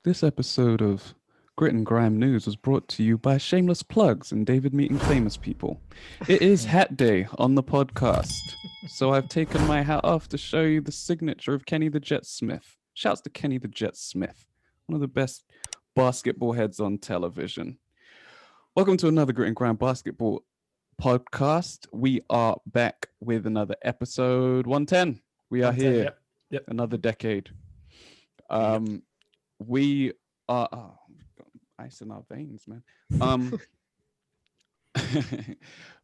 This episode of Grit and Grime News was brought to you by Shameless Plugs and David Meeting Famous People. It is Hat Day on the podcast, so I've taken my hat off to show you the signature of Kenny the Jet Smith. Shouts to Kenny the Jet Smith, one of the best basketball heads on television. Welcome to another Grit and Grime basketball podcast. We are back with another episode 110. We are here. Yep. Another decade. We are we've got ice in our veins, man.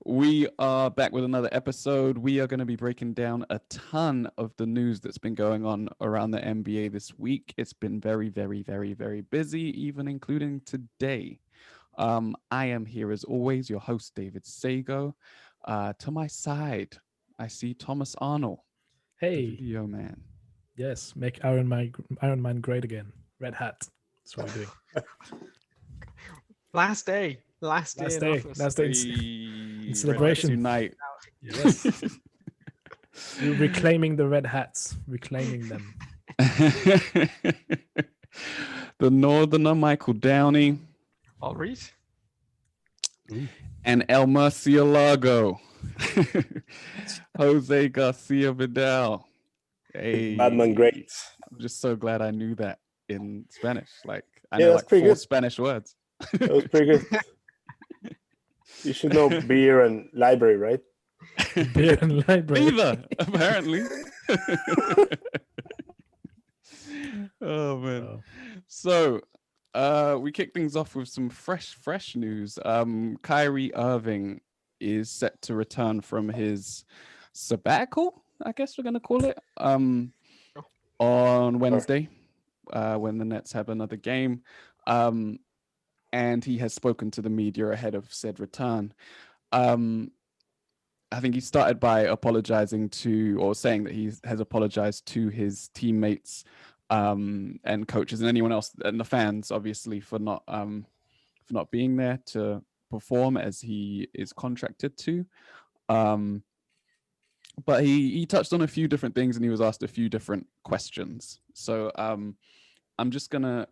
We are back with another episode. We are going to be breaking down a ton of the news that's been going on around the NBA this week. It's been very, very, very, very busy, even including today. I am here as always, your host, David Sagoe. To my side, I see Thomas Arnal. Hey, the video man. Yes, make Iron Man great again. Red hat. That's what we're doing. Last day in celebration tonight. Yes. You're reclaiming the red hats, reclaiming them. The Northerner Michael Downey. I'll read. And El Murcielago. Jose Garcia Vidal. Hey, Batman great. I'm just so glad I knew that in Spanish. Like I Yeah, know that's like pretty 4 good. Spanish words. That was pretty good. You should know beer and library, right? Beer and library. Either, apparently. Oh man. Oh. So we kick things off with some fresh news. Kyrie Irving is set to return from his sabbatical, I guess we're gonna call it, on Wednesday, when the Nets have another game. And he has spoken to the media ahead of said return. I think he started by apologizing to, or saying that he has apologized to his teammates and coaches and anyone else and the fans, obviously, for not being there to perform as he is contracted to. But he touched on a few different things and he was asked a few different questions. So I'm just gonna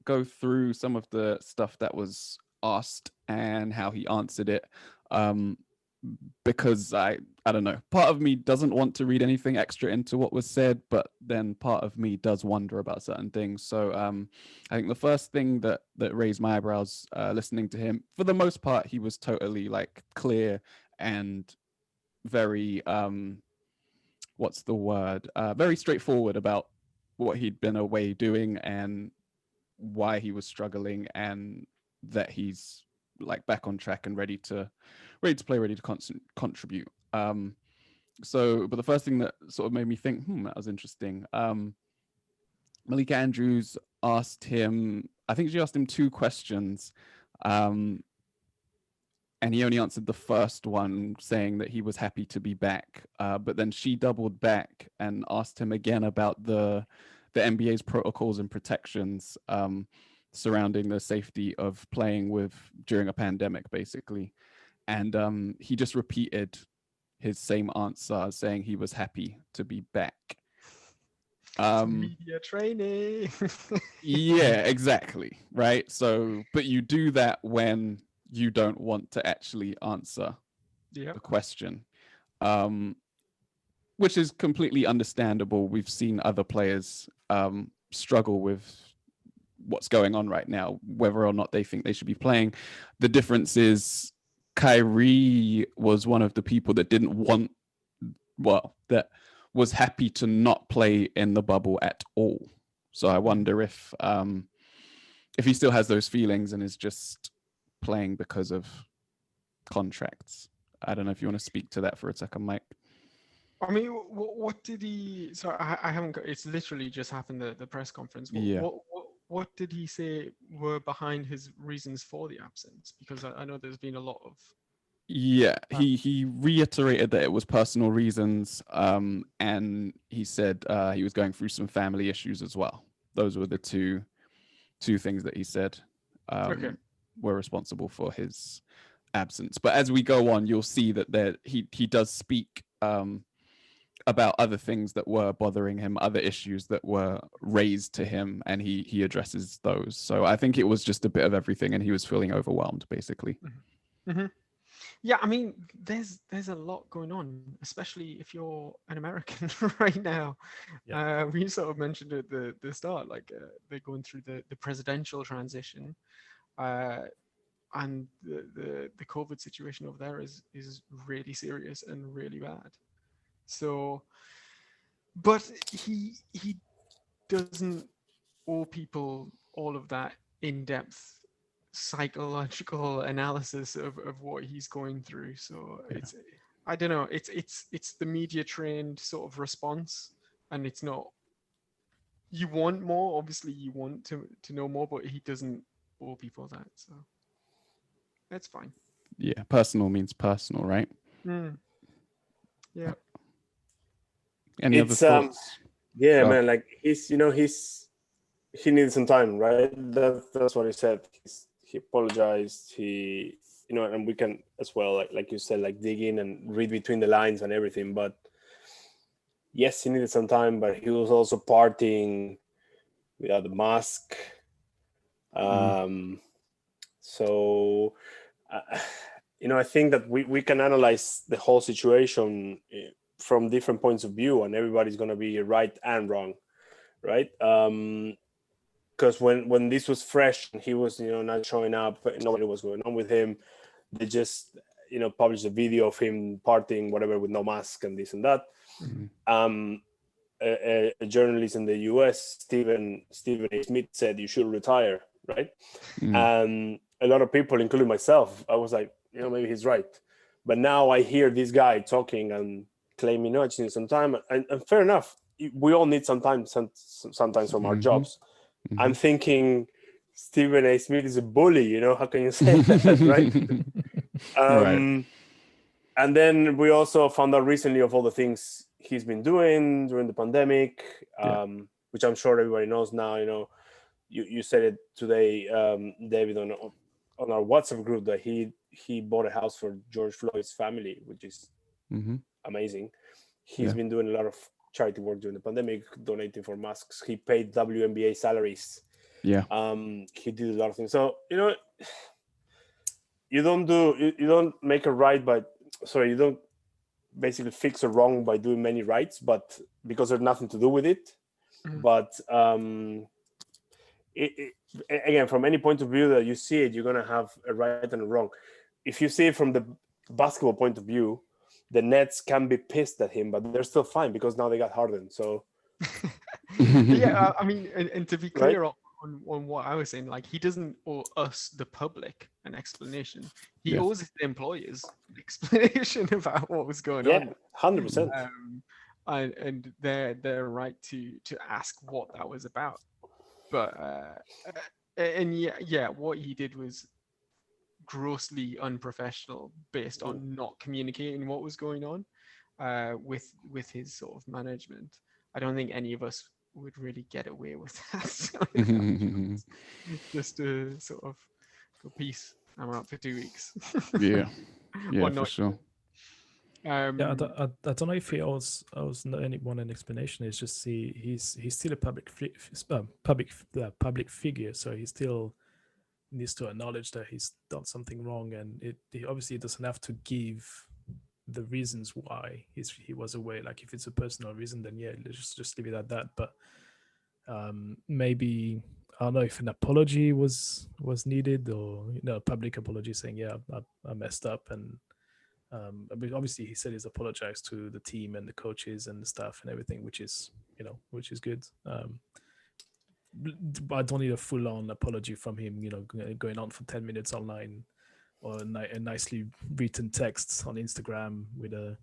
go through some of the stuff that was asked and how he answered it, because I don't know, part of me doesn't want to read anything extra into what was said, but then part of me does wonder about certain things. So I think the first thing that raised my eyebrows listening to him, for the most part he was totally like clear and very what's the word, very straightforward about what he'd been away doing and why he was struggling, and that he's like back on track and ready to play, ready to contribute. So but the first thing that sort of made me think, that was interesting, Malika Andrews asked him, I think she asked him 2 questions, and he only answered the first one saying that he was happy to be back, but then she doubled back and asked him again about the NBA's protocols and protections surrounding the safety of playing during a pandemic, basically. And he just repeated his same answer, saying he was happy to be back. Media training. Yeah, exactly. Right. So, but you do that when you don't want to actually answer the question, which is completely understandable. We've seen other players struggle with what's going on right now, whether or not they think they should be playing. The difference is Kyrie was one of the people that that was happy to not play in the bubble at all. So I wonder if he still has those feelings and is just playing because of contracts. I don't know if you want to speak to that for a second, Mike. I mean, what did he? So I haven't got. It's literally just happened the press conference. What did he say were behind his reasons for the absence? Because I know there's been a lot of. Yeah, he reiterated that it was personal reasons, and he said he was going through some family issues as well. Those were the two things that he said were responsible for his absence. But as we go on, you'll see that he does speak about other things that were bothering him, other issues that were raised to him, and he addresses those. So I think it was just a bit of everything, and he was feeling overwhelmed, basically. Mm-hmm. Yeah, I mean, there's a lot going on, especially if you're an American right now. Yeah. We sort of mentioned at the start, like they're going through the presidential transition, and the COVID situation over there is really serious and really bad. So, but he doesn't owe people all of that in-depth psychological analysis of what he's going through. So it's, I don't know, it's the media trained sort of response, and it's not, you want more, obviously you want to know more, but he doesn't owe people that, so that's fine. Yeah, personal means personal, right? Yeah. Any other thoughts? Yeah, man, like he needed some time, right? That's what he said. He apologized. And we can as well, like you said, like dig in and read between the lines and everything. But yes, he needed some time, but he was also partying without the mask. So, I think that we can analyze the whole situation from different points of view, and everybody's going to be right and wrong, right? Because when this was fresh and he was not showing up, nobody was going on with him, they just published a video of him partying whatever with no mask and this and that. A journalist in the US, Stephen A. Smith, said you should retire, right? And a lot of people, including myself, I was like, maybe he's right. But now I hear this guy talking and claiming, no, I just need some time. And fair enough. We all need some time sometimes from our jobs. I'm thinking Stephen A. Smith is a bully, how can you say that, right? Right. And then we also found out recently of all the things he's been doing during the pandemic, which I'm sure everybody knows now. You said it today, David, on our WhatsApp group, that he bought a house for George Floyd's family, which is amazing. He's been doing a lot of charity work during the pandemic, donating for masks. He paid WNBA salaries. Yeah. He did a lot of things. So you don't make a right you don't basically fix a wrong by doing many rights, but because there's nothing to do with it. But again, from any point of view that you see it, you're gonna have a right and a wrong. If you see it from the basketball point of view, the Nets can be pissed at him, but they're still fine because now they got Harden. So yeah, I mean, and to be clear, right? on what I was saying, like, he doesn't owe us, the public, an explanation. He owes the employers an explanation about what was going on. Yeah, 100%. And their right to ask what that was about. But what he did was grossly unprofessional, based on not communicating what was going on with his sort of management. I don't think any of us would really get away with that. So, just to sort of go, peace, I'm out for 2 weeks. Yeah, for sure. I don't know if he owes anyone an explanation. It's just he's still a public figure, so he still needs to acknowledge that he's done something wrong, and he obviously doesn't have to give the reasons why he was away. Like, if it's a personal reason, then let's just leave it at that. But maybe, I don't know if an apology was needed, or a public apology saying, I messed up, and obviously he said he's apologized to the team and the coaches and the staff and everything, which is good. But I don't need a full-on apology from him, going on for 10 minutes online, or a nicely written text on Instagram with a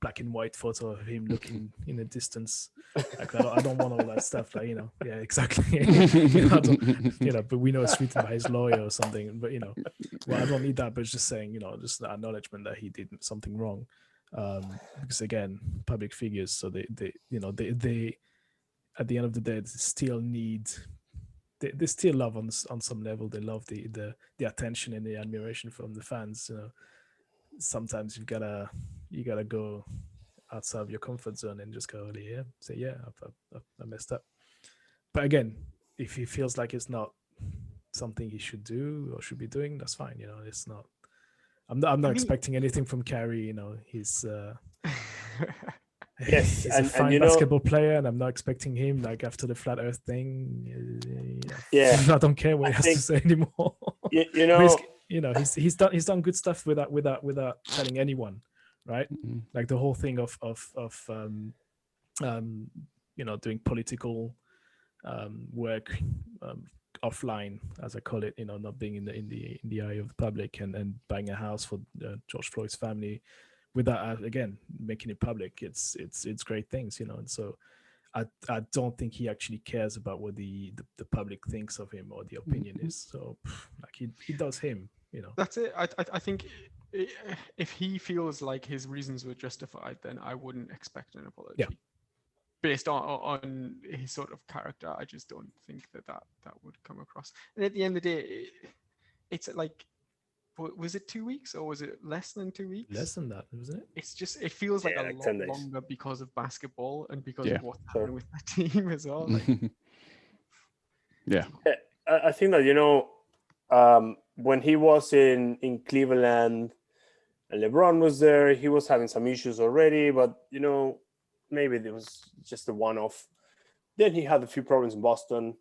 black and white photo of him looking in the distance. Like, I don't want all that stuff. Like, yeah, exactly. But we know it's written by his lawyer or something. But I don't need that. But it's just saying, just the acknowledgement that he did something wrong. Because again, public figures, so they at the end of the day, they still need. They still love on some level. They love the attention and the admiration from the fans. Sometimes you gotta go outside of your comfort zone and just go, yeah, say, yeah, I messed up. But again, if he feels like it's not something he should do or should be doing, that's fine. It's not. I'm not expecting anything from Kyrie. He's yes, he's a fine basketball player, and I'm not expecting him like after the flat Earth thing. Yeah, I don't care what he has to say anymore. He's done good stuff without telling anyone, right? Mm-hmm. Like the whole thing of doing political work offline, as I call it, not being in the eye of the public, and buying a house for George Floyd's family without again making it public. It's great things, and so I don't think he actually cares about what the public thinks of him or the opinion is. So like he does him, That's it. I think if he feels like his reasons were justified, then I wouldn't expect an apology. Yeah. Based on his sort of character, I just don't think that would come across. And at the end of the day, it's like, was it 2 weeks or was it less than 2 weeks? Less than that, wasn't it? It's just, it feels like a lot longer because of basketball and because of what's happening with that team as well. Like, yeah. I think that, when he was in Cleveland and LeBron was there, he was having some issues already, but, maybe it was just a one-off. Then he had a few problems in Boston.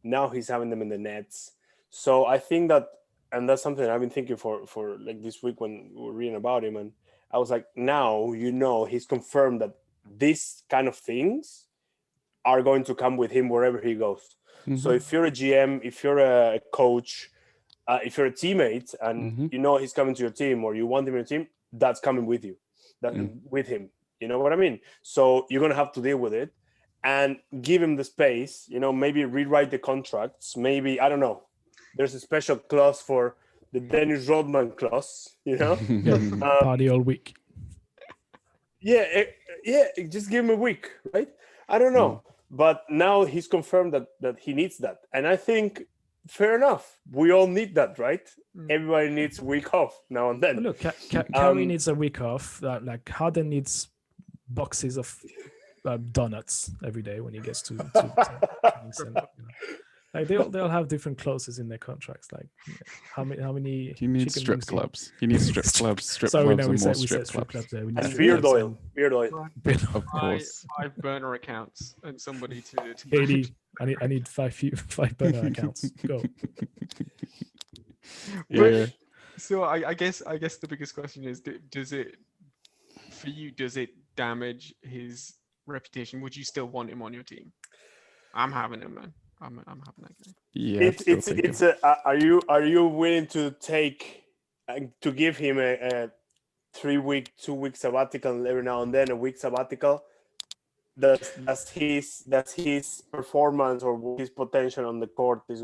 Now he's having them in the Nets. So I think that, and that's something I've been thinking for like this week when we were reading about him, and I was like, now he's confirmed that these kind of things are going to come with him wherever he goes. Mm-hmm. So if you're a GM, if you're a coach, if you're a teammate, and he's coming to your team or you want him in your team, that's coming with you, with him. You know what I mean? So you're going to have to deal with it and give him the space, maybe rewrite the contracts. Maybe, I don't know. There's a special clause for the Dennis Rodman clause, Party all week. Yeah. Just give him a week, right? I don't know. But now he's confirmed that he needs that. And I think, fair enough. We all need that, right? Everybody needs a week off now and then. Well, look, Kyrie needs a week off. Like Harden needs boxes of donuts every day when he gets to training center. Like they all have different clauses in their contracts. Like how many he needs strip clubs. He needs strip clubs. Strip Sorry, clubs no, we and more said strip clubs. There. We And beard oil. Of course. 5 burner accounts and somebody to 80. I need 5 burner accounts. Go. Yeah. So I guess the biggest question is, does it damage his reputation? Would you still want him on your team? I'm having him, man. I'm having that guy. Yeah. Are you willing to give him a 2 week sabbatical every now and then, a week sabbatical? That's his performance or his potential on the court is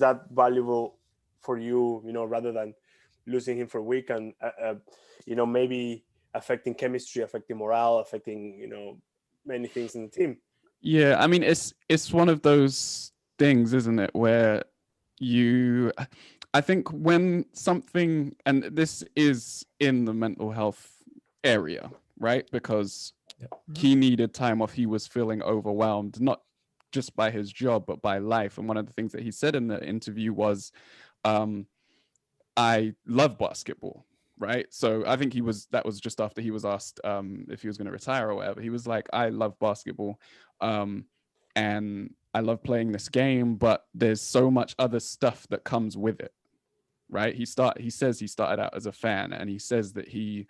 that valuable for you? Rather than losing him for a week and maybe affecting chemistry, affecting morale, affecting many things in the team. Yeah, I mean it's one of those things, isn't it, where I think when something, and this is in the mental health area, right? Because he needed time off. He was feeling overwhelmed, not just by his job, but by life. And one of the things that he said in the interview was, I love basketball. Right. So I think that was just after he was asked if he was going to retire or whatever. He was like, I love basketball and I love playing this game, but there's so much other stuff that comes with it. Right. He says he started out as a fan, and he says that he's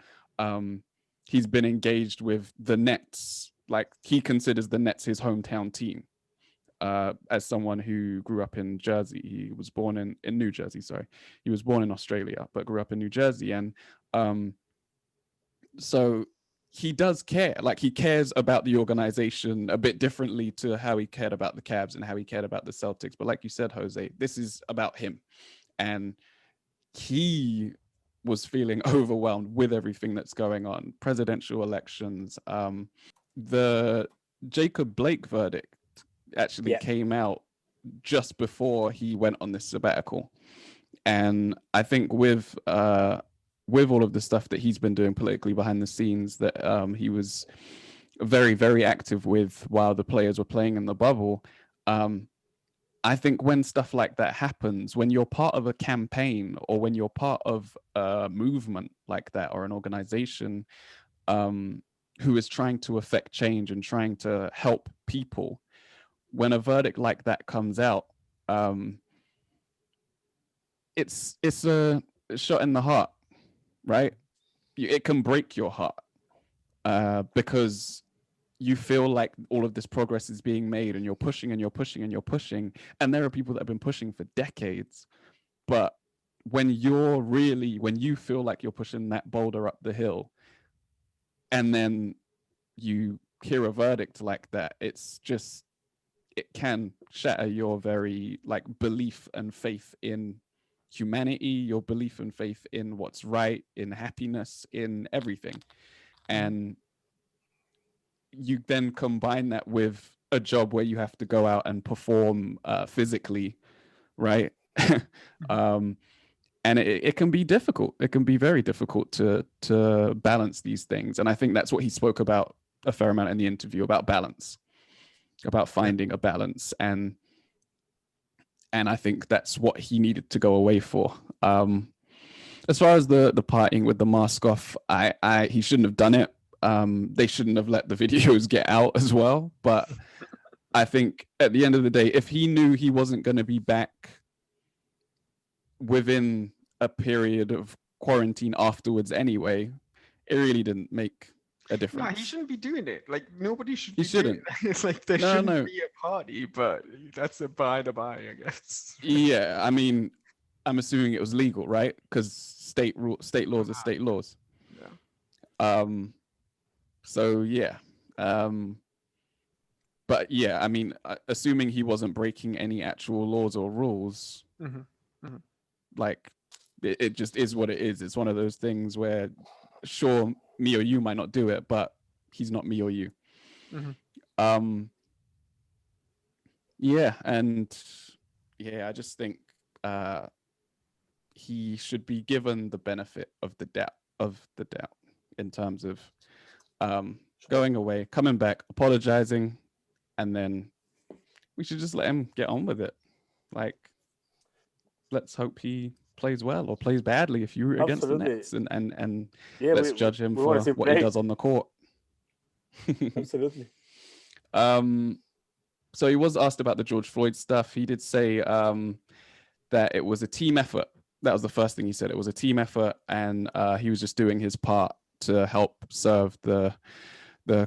been engaged with the Nets. Like he considers the Nets his hometown team. As someone who grew up in Jersey. He was born in New Jersey, sorry. He was born in Australia, but grew up in New Jersey. And so he does care. Like he cares about the organization a bit differently to how he cared about the Cavs and how he cared about the Celtics. But like you said, Jose, this is about him. And he was feeling overwhelmed with everything that's going on. Presidential elections, the Jacob Blake verdict actually came out just before he went on this sabbatical. And I think with with all of the stuff that he's been doing politically behind the scenes that he was very, very active with while the players were playing in the bubble. I think when stuff like that happens, when you're part of a campaign or when you're part of a movement like that or an organization who is trying to affect change and trying to help people, when a verdict like that comes out, it's a shot in the heart, right? It can break your heart because you feel like all of this progress is being made and you're pushing and you're pushing and you're pushing. And there are people that have been pushing for decades. But when you feel like you're pushing that boulder up the hill and then you hear a verdict like that, it can shatter your very like belief and faith in humanity, your belief and faith in what's right, in happiness, in everything. And you then combine that with a job where you have to go out and perform physically, right? And it can be difficult. It can be very difficult to balance these things. And I think that's what he spoke about a fair amount in the interview, about balance, about finding a balance. And I think that's what he needed to go away for. As far as the partying with the mask off, he shouldn't have done it. They shouldn't have let the videos get out as well. But I think at the end of the day, if he knew he wasn't going to be back within a period of quarantine afterwards anyway, it really didn't make a difference. Yeah, he shouldn't be doing it. Like, nobody should be He shouldn't. doing it. It's like there shouldn't be a party, but that's a by the by, I guess. Yeah, I mean, I'm assuming it was legal, right? Because state laws are state laws. Yeah. So yeah. But yeah, I mean, assuming he wasn't breaking any actual laws or rules, like it just is what it is. It's one of those things where, sure, me or you might not do it, but he's not me or you. Yeah, and yeah, I just think he should be given the benefit of the doubt in terms of going away, coming back, apologizing, and then we should just let him get on with it. Like, let's hope he plays well or plays badly if you're against the Nets, and let's judge him for what he does on the court. Absolutely. So he was asked about the George Floyd stuff. He did say that it was a team effort. That was the first thing he said. It was a team effort, and he was just doing his part to help serve the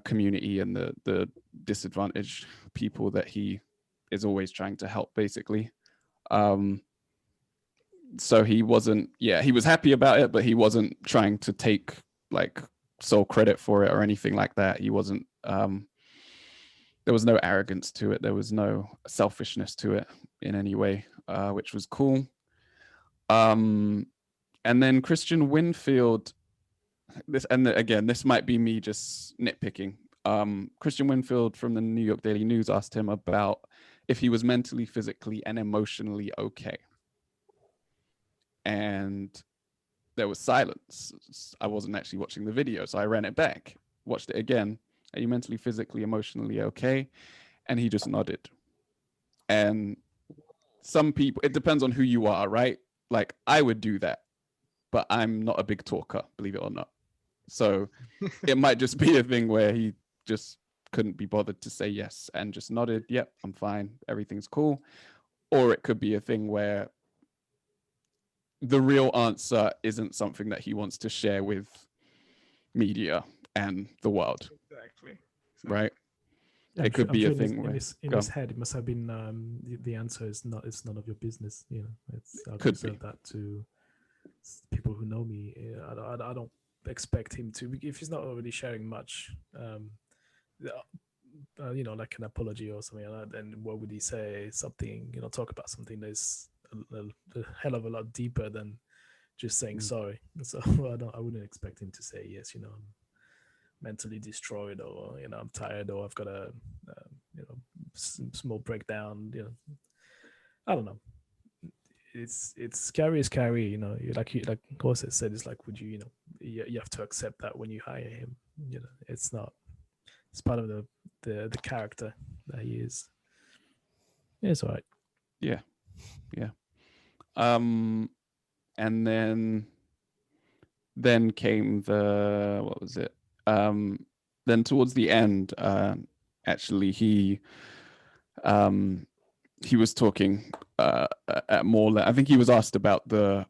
community and the disadvantaged people that he is always trying to help, basically. So he wasn't, he was happy about it, but he wasn't trying to take like sole credit for it or anything like that. He wasn't, there was no arrogance to it. There was no selfishness to it in any way, which was cool. And then Christian Winfield, this might be me just nitpicking. Christian Winfield from the New York Daily News asked him about if he was mentally, physically, and emotionally okay. And there was silence. I wasn't actually watching the video, so I ran it back, watched it again. Are you mentally, physically, emotionally okay? And he just nodded. And some people, it depends on who you are, right? Like, I would do that, but I'm not a big talker, believe it or not. So it might just be a thing where he just couldn't be bothered to say yes and just nodded, yep, I'm fine, everything's cool. Or it could be a thing where the real answer isn't something that he wants to share with media and the world. Exactly. Right? Yeah, it could be a thing in his head it must have been the answer is not, it's none of your business, you know. I'll reserve that to people who know me. I don't expect him to, if he's not already sharing much, you know, like an apology or something like that, then what would he say? Something, you know, talk about something that's a hell of a lot deeper than just saying sorry. So I wouldn't expect him to say, yes, you know, I'm mentally destroyed, or, you know, I'm tired, or I've got a you know, small breakdown, you know. I don't know. it's Kyrie is Kyrie. You know, like Corset said, it's like, would you know, you have to accept that when you hire him. You know, it's not. It's part of the character that he is. Yeah, it's all right. Yeah. And then came the, what was it? Then towards the end, actually he was talking at more. I think he was asked about the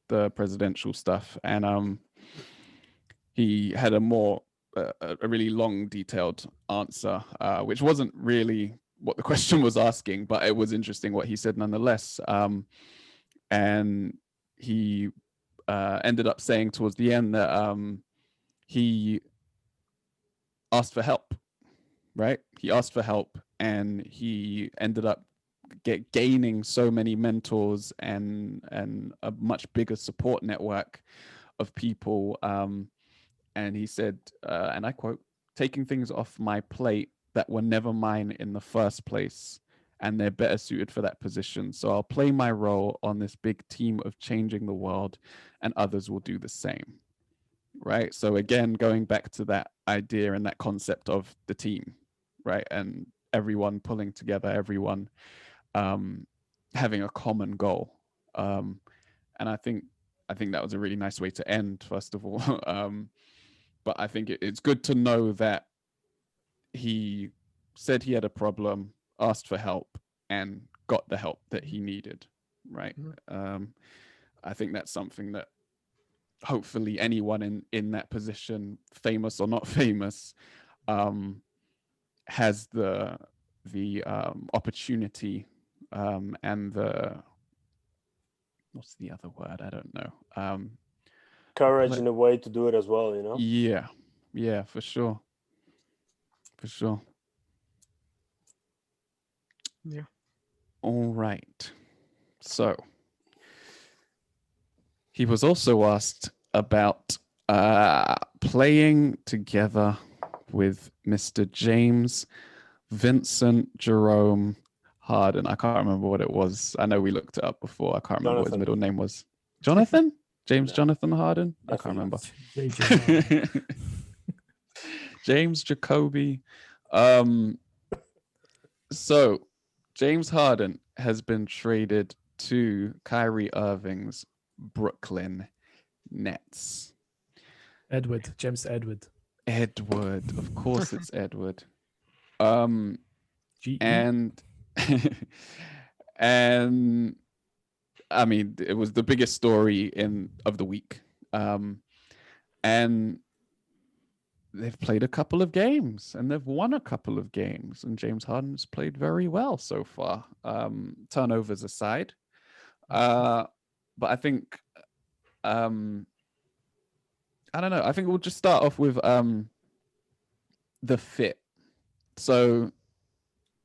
presidential stuff, and he had a really long, detailed answer, which wasn't really what the question was asking, but it was interesting what he said nonetheless. And he ended up saying towards the end that he asked for help, right? He asked for help, and he ended up gaining so many mentors and a much bigger support network of people. And he said, and I quote, "Taking things off my plate that were never mine in the first place, and they're better suited for that position. So I'll play my role on this big team of changing the world, and others will do the same." Right? So again, going back to that idea and that concept of the team, right? And everyone pulling together, everyone having a common goal. And I think that was a really nice way to end, first of all. But I think it's good to know that he said he had a problem, asked for help, and got the help that he needed, right? I think that's something that hopefully anyone in that position, famous or not famous, has the opportunity and the, what's the other word? I don't know. Courage in a way to do it as well, you know? Yeah, for sure. Yeah. All right. So he was also asked about playing together with Mr. James Vincent Jerome Harden. I can't remember what it was. I know we looked it up before. I can't remember what his middle name was. Jonathan? James Jonathan Harden? I can't remember. James Jacoby. So James Harden has been traded to Kyrie Irving's Brooklyn Nets. James Edward. Of course it's Edward. G-E? And and I mean, it was the biggest story of the week. And they've played a couple of games and they've won a couple of games, and James Harden's played very well so far, turnovers aside. But I think I don't know. I think we'll just start off with the fit. So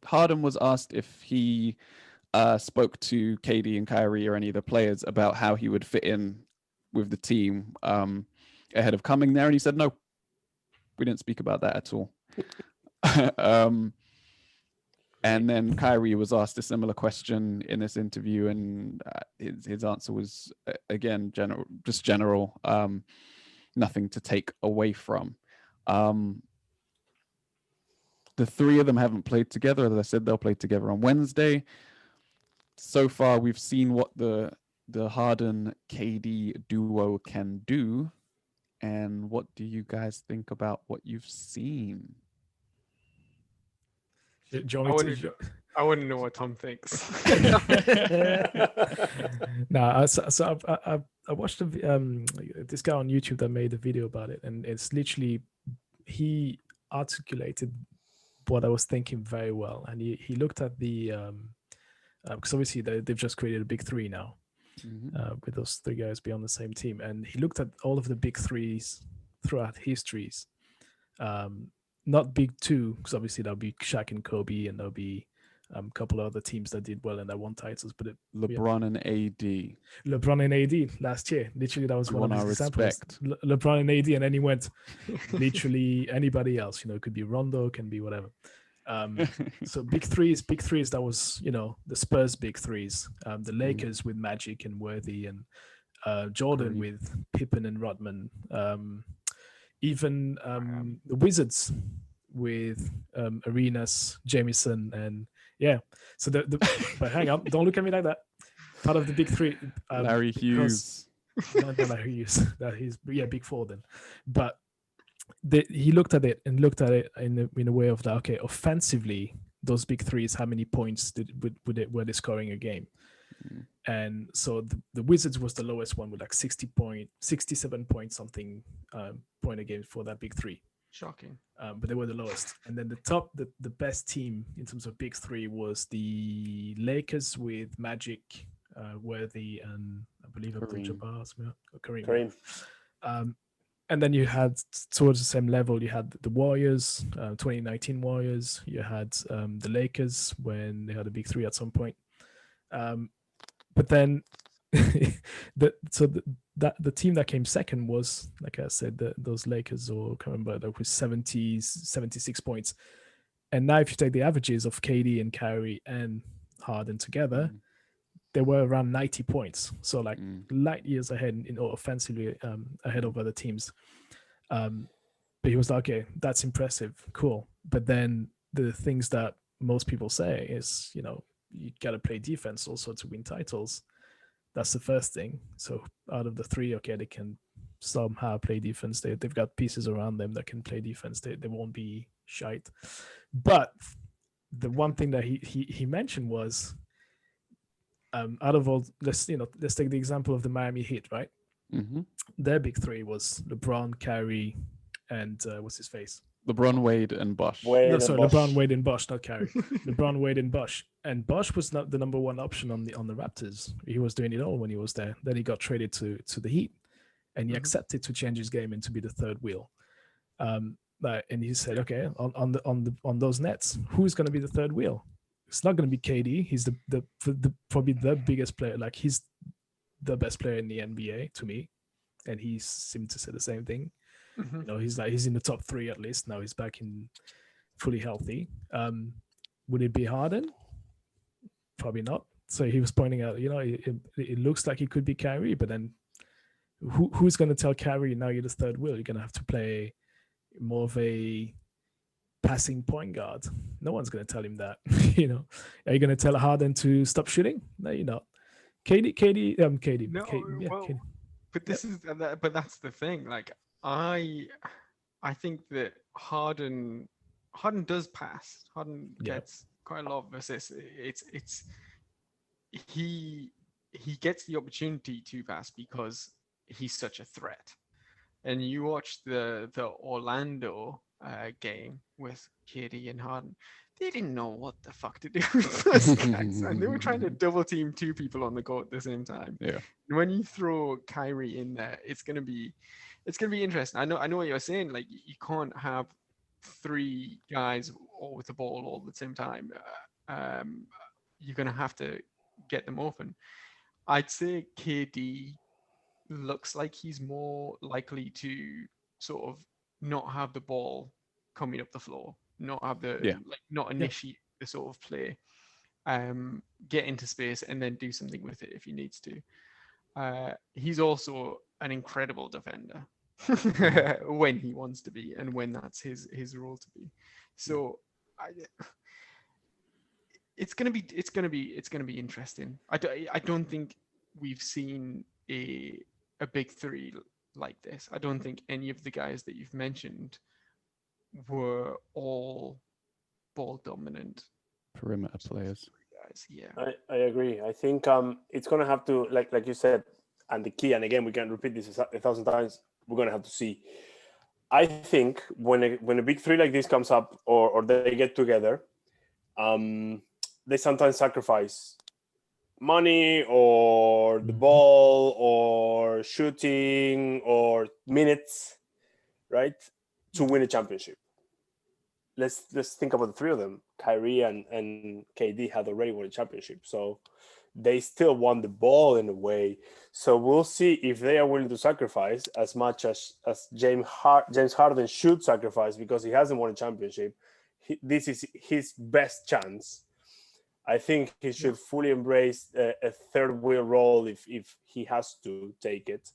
Harden was asked if he spoke to KD and Kyrie or any of the players about how he would fit in with the team ahead of coming there, and he said no. We didn't speak about that at all. And then Kyrie was asked a similar question in this interview, and his answer was again general, nothing to take away from. The three of them haven't played together. As I said, they'll play together on Wednesday. So far, we've seen what the Harden KD duo can do. And what do you guys think about what you've seen? I wouldn't know what Tom thinks. No, so I watched this guy on YouTube that made a video about it, and it's literally, he articulated what I was thinking very well, and he looked at the because obviously they've just created a big three now. With those three guys be on the same team, and he looked at all of the big threes throughout histories, not big two, because obviously there'll be Shaq and Kobe, and there'll be a couple of other teams that did well and that won titles, but LeBron and AD last year, literally that was one of his examples. LeBron and AD, and then he went literally anybody else, it could be Rondo, can be whatever. So big threes. That was the Spurs big threes. The Lakers with Magic and Worthy, and Jordan Curry. with Pippen and Rodman. Even the Wizards with Arenas, Jamison, and So but hang on, don't look at me like that. Part of the big three. Larry Hughes. Not Larry Hughes. That he's big four then. But he looked at it in a way of that. Okay, offensively, those big threes, how many points were they scoring a game? And so the Wizards was the lowest one with like 67 point something point a game for that big three. Shocking. But they were the lowest. And then the best team in terms of big three was the Lakers with Magic, Worthy, and I believe Abdul-Jabbar, Kareem. And then you had, towards the same level, you had the Warriors, 2019 Warriors. You had the Lakers when they had a big three at some point. But then the team that came second was, like I said, those Lakers, or I can't remember, that was 76 points. And now if you take the averages of KD and Kyrie and Harden together, they were around 90 points. So like light years ahead offensively ahead of other teams. But he was like, okay, that's impressive. Cool. But then the things that most people say is, you got to play defense also to win titles. That's the first thing. So out of the three, okay, they can somehow play defense. They've got pieces around them that can play defense. They won't be shite. But the one thing that he mentioned was, out of all, let's take the example of the Miami Heat, right? Their big three was LeBron, Kyrie, and what's his face? LeBron, Wade, and Bosh. LeBron, Wade, and Bosh, not Kyrie. LeBron, Wade, and Bosh. And Bosh was not the number one option on the Raptors. He was doing it all when he was there. Then he got traded to the Heat, and he accepted to change his game and to be the third wheel. And he said, okay, on those Nets, who's going to be the third wheel? It's not going to be KD. He's the probably the biggest player. Like, he's the best player in the NBA to me, and he seemed to say the same thing. He's in the top three at least. Now he's back in fully healthy. Would it be Harden? Probably not. So he was pointing out, it looks like it could be Kyrie, but then who's going to tell Kyrie, now you're the third wheel? You're going to have to play more of a passing point guard. No one's going to tell him that. Are you going to tell Harden to stop shooting? No, you're not. KD. No, KD. But but that's the thing. Like, I think that Harden does pass. Harden gets quite a lot of assists. He gets the opportunity to pass because he's such a threat. And you watch the Orlando game with KD and Harden, they didn't know what the fuck to do with those guys, and they were trying to double team two people on the court at the same time. Yeah. And when you throw Kyrie in there, it's gonna be interesting. I know what you're saying. Like, you can't have three guys all with the ball all at the same time. You're gonna have to get them open. I'd say KD looks like he's more likely to sort of not have the ball coming up the floor, not have not initiate the sort of play, get into space and then do something with it if he needs to. He's also an incredible defender when he wants to be and when that's his role to be. So it's gonna be interesting. I don't think we've seen a big three like this. I don't think any of the guys that you've mentioned were all ball dominant perimeter players. Guys. Yeah, I agree. I think it's gonna have to, like you said, and the key, and again we can repeat this 1,000 times, we're gonna have to see. I think when a big three like this comes up, or they get together, they sometimes sacrifice money or the ball or shooting or minutes, right, to win a championship. Let's think about the three of them. Kyrie and KD had already won a championship, so they still won the ball in a way. So we'll see if they are willing to sacrifice as much as James Harden should sacrifice, because he hasn't won a championship. this is his best chance, I think he should fully embrace a third wheel role if he has to take it,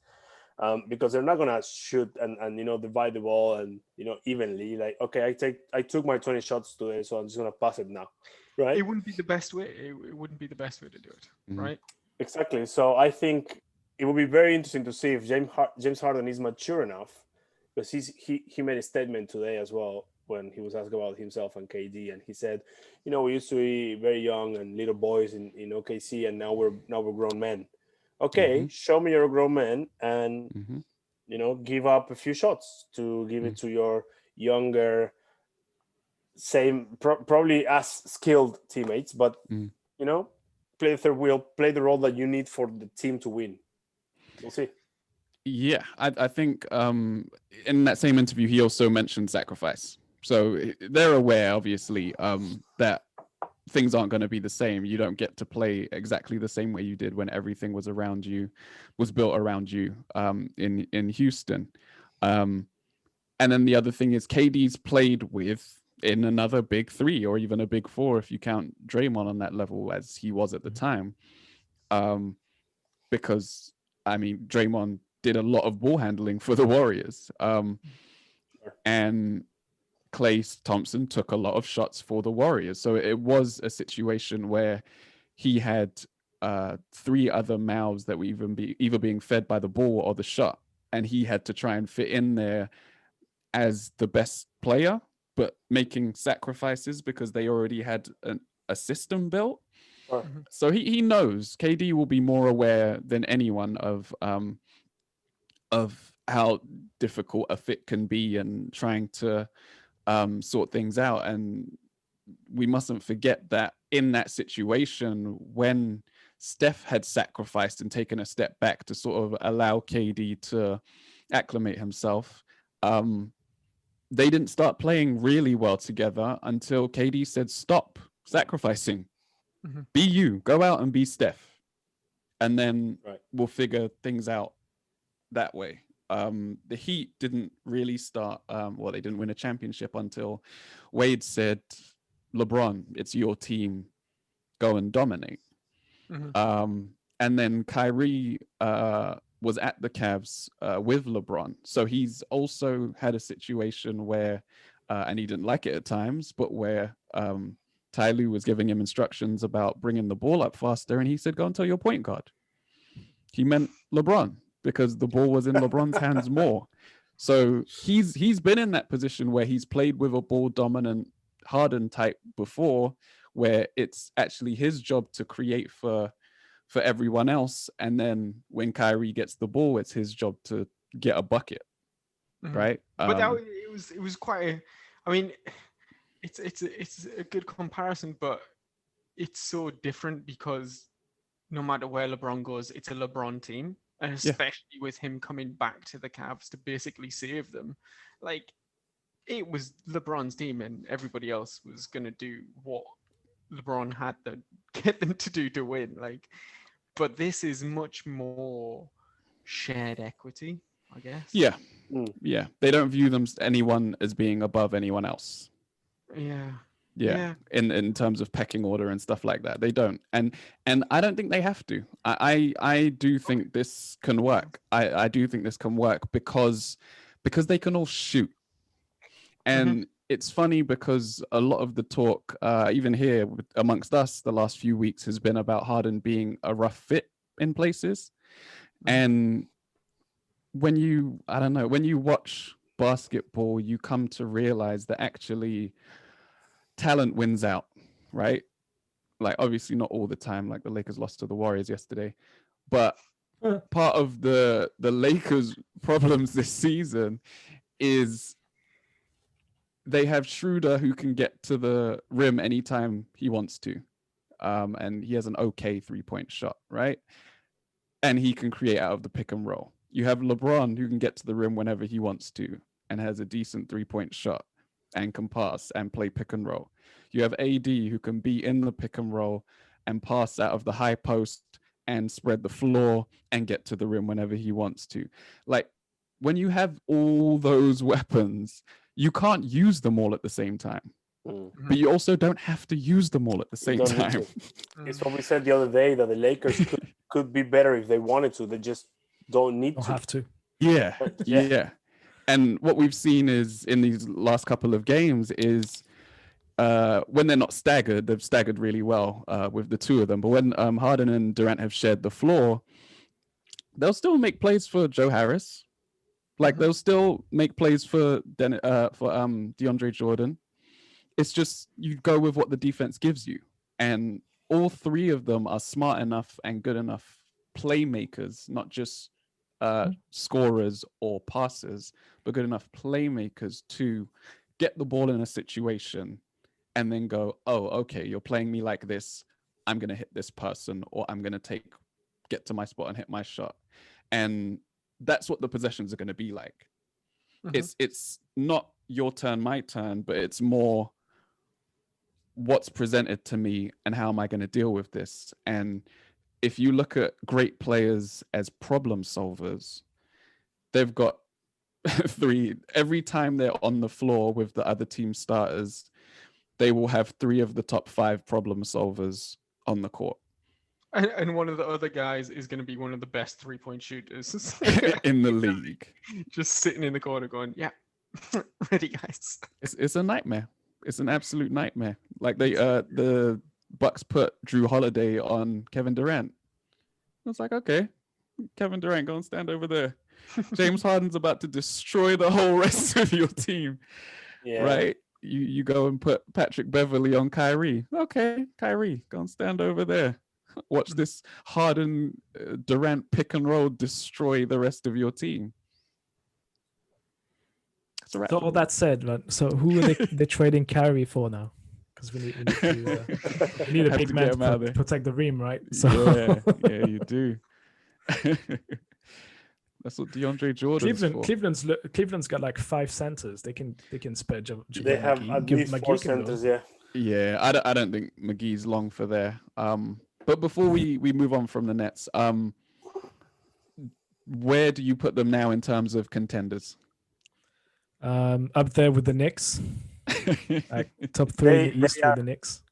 because they're not gonna shoot and divide the ball and evenly. Like, okay, I took my 20 shots today, so I'm just gonna pass it now, right? It wouldn't be the best way. It wouldn't be the best way to do it, right? Exactly. So I think it will be very interesting to see if James Harden is mature enough, because he made a statement today as well when he was asked about himself and KD, and he said, we used to be very young and little boys in OKC, and now we're grown men. Okay, show me you're a grown man, and give up a few shots to give it to your younger, probably as skilled teammates, but play the third wheel, play the role that you need for the team to win. We'll see. Yeah, I think in that same interview, he also mentioned sacrifice. So they're aware, obviously, that things aren't going to be the same. You don't get to play exactly the same way you did when everything was built around you in Houston. And then the other thing is KD's played with in another big three or even a big four, if you count Draymond on that level as he was at the time. Because, I mean, Draymond did a lot of ball handling for the Warriors. And Klay Thompson took a lot of shots for the Warriors. So it was a situation where he had three other mouths that were either being fed by the ball or the shot. And he had to try and fit in there as the best player, but making sacrifices because they already had a system built. So he knows. KD will be more aware than anyone of how difficult a fit can be and trying to sort things out. And we mustn't forget that in that situation, when Steph had sacrificed and taken a step back to sort of allow KD to acclimate himself, they didn't start playing really well together until KD said, stop sacrificing. Be you. Go out and be Steph. And then we'll figure things out that way. The Heat didn't really start, they didn't win a championship until Wade said, LeBron, it's your team, go and dominate. And then Kyrie was at the Cavs with LeBron. So he's also had a situation where, and he didn't like it at times, but where Ty Lue was giving him instructions about bringing the ball up faster, and he said, go and tell your point guard. He meant LeBron, because the ball was in LeBron's hands more. So he's been in that position where he's played with a ball dominant Harden type before, where it's actually his job to create for everyone else. And then when Kyrie gets the ball, it's his job to get a bucket. Right. But it was quite it's a good comparison, but it's so different because no matter where LeBron goes, it's a LeBron team. And especially with him coming back to the Cavs to basically save them. Like, it was LeBron's team and everybody else was going to do what LeBron had to get them to do to win. Like, but this is much more shared equity, I guess. Yeah. Yeah. They don't view anyone as being above anyone else. Yeah. In terms of pecking order and stuff like that, they don't, and I don't think they have to. I do think this can work. I do think this can work because they can all shoot, and it's funny because a lot of the talk, even here amongst us, the last few weeks has been about Harden being a rough fit in places, and when you watch basketball, you come to realize that actually talent wins out, right? Like, obviously not all the time, like the Lakers lost to the Warriors yesterday, but part of the Lakers' problems this season is they have Schroeder, who can get to the rim anytime he wants to, and he has an okay 3-point shot, right? And he can create out of the pick and roll. You have LeBron, who can get to the rim whenever he wants to and has a decent 3-point shot and can pass and play pick and roll. You have AD, who can be in the pick and roll and pass out of the high post and spread the floor and get to the rim whenever he wants to. Like, when you have all those weapons, you can't use them all at the same time. but you also don't have to use them all at the same Don't need time. It's what we said the other day, that the Lakers could be better if they wanted to. They just don't need Don't to. have to. Yeah. And what we've seen is in these last couple of games is when they're not staggered, they've staggered really well with the two of them. But when Harden and Durant have shared the floor, they'll still make plays for Joe Harris. Like they'll still make plays for DeAndre Jordan. It's just you go with what the defense gives you. And all three of them are smart enough and good enough playmakers, not just scorers or passers, but good enough playmakers to get the ball in a situation and then go, oh, okay, you're playing me like this. I'm going to hit this person, or I'm going to get to my spot and hit my shot. And that's what the possessions are going to be like. It's not your turn, my turn, but it's more what's presented to me and how am I going to deal with this. And if you look at great players as problem solvers, they've got every time they're on the floor with the other team starters, they will have 3 of the top 5 problem solvers on the court. And one of the other guys is going to be one of the best 3-point shooters in the league. Just sitting in the corner going, yeah, ready, guys. It's a nightmare. It's an absolute nightmare. Like the Bucks put Drew Holiday on Kevin Durant. It's like, okay, Kevin Durant, go and stand over there. James Harden's about to destroy the whole rest of your team. Yeah. Right? You go and put Patrick Beverley on Kyrie. Okay, Kyrie, go and stand over there. Watch this Harden Durant pick and roll destroy the rest of your team. So all that said, man, so who are they trading Kyrie for now? Because we need a big man to protect the rim, right? So yeah, you do. That's what DeAndre Jordan's for. Cleveland's got like 5 centers. They can spare. They have McGee. At least 4 centers, yeah. Yeah, I don't think McGee's long for there. But before we move on from the Nets, where do you put them now in terms of contenders? Up there with the Knicks. Like top 3 in the East with the Knicks.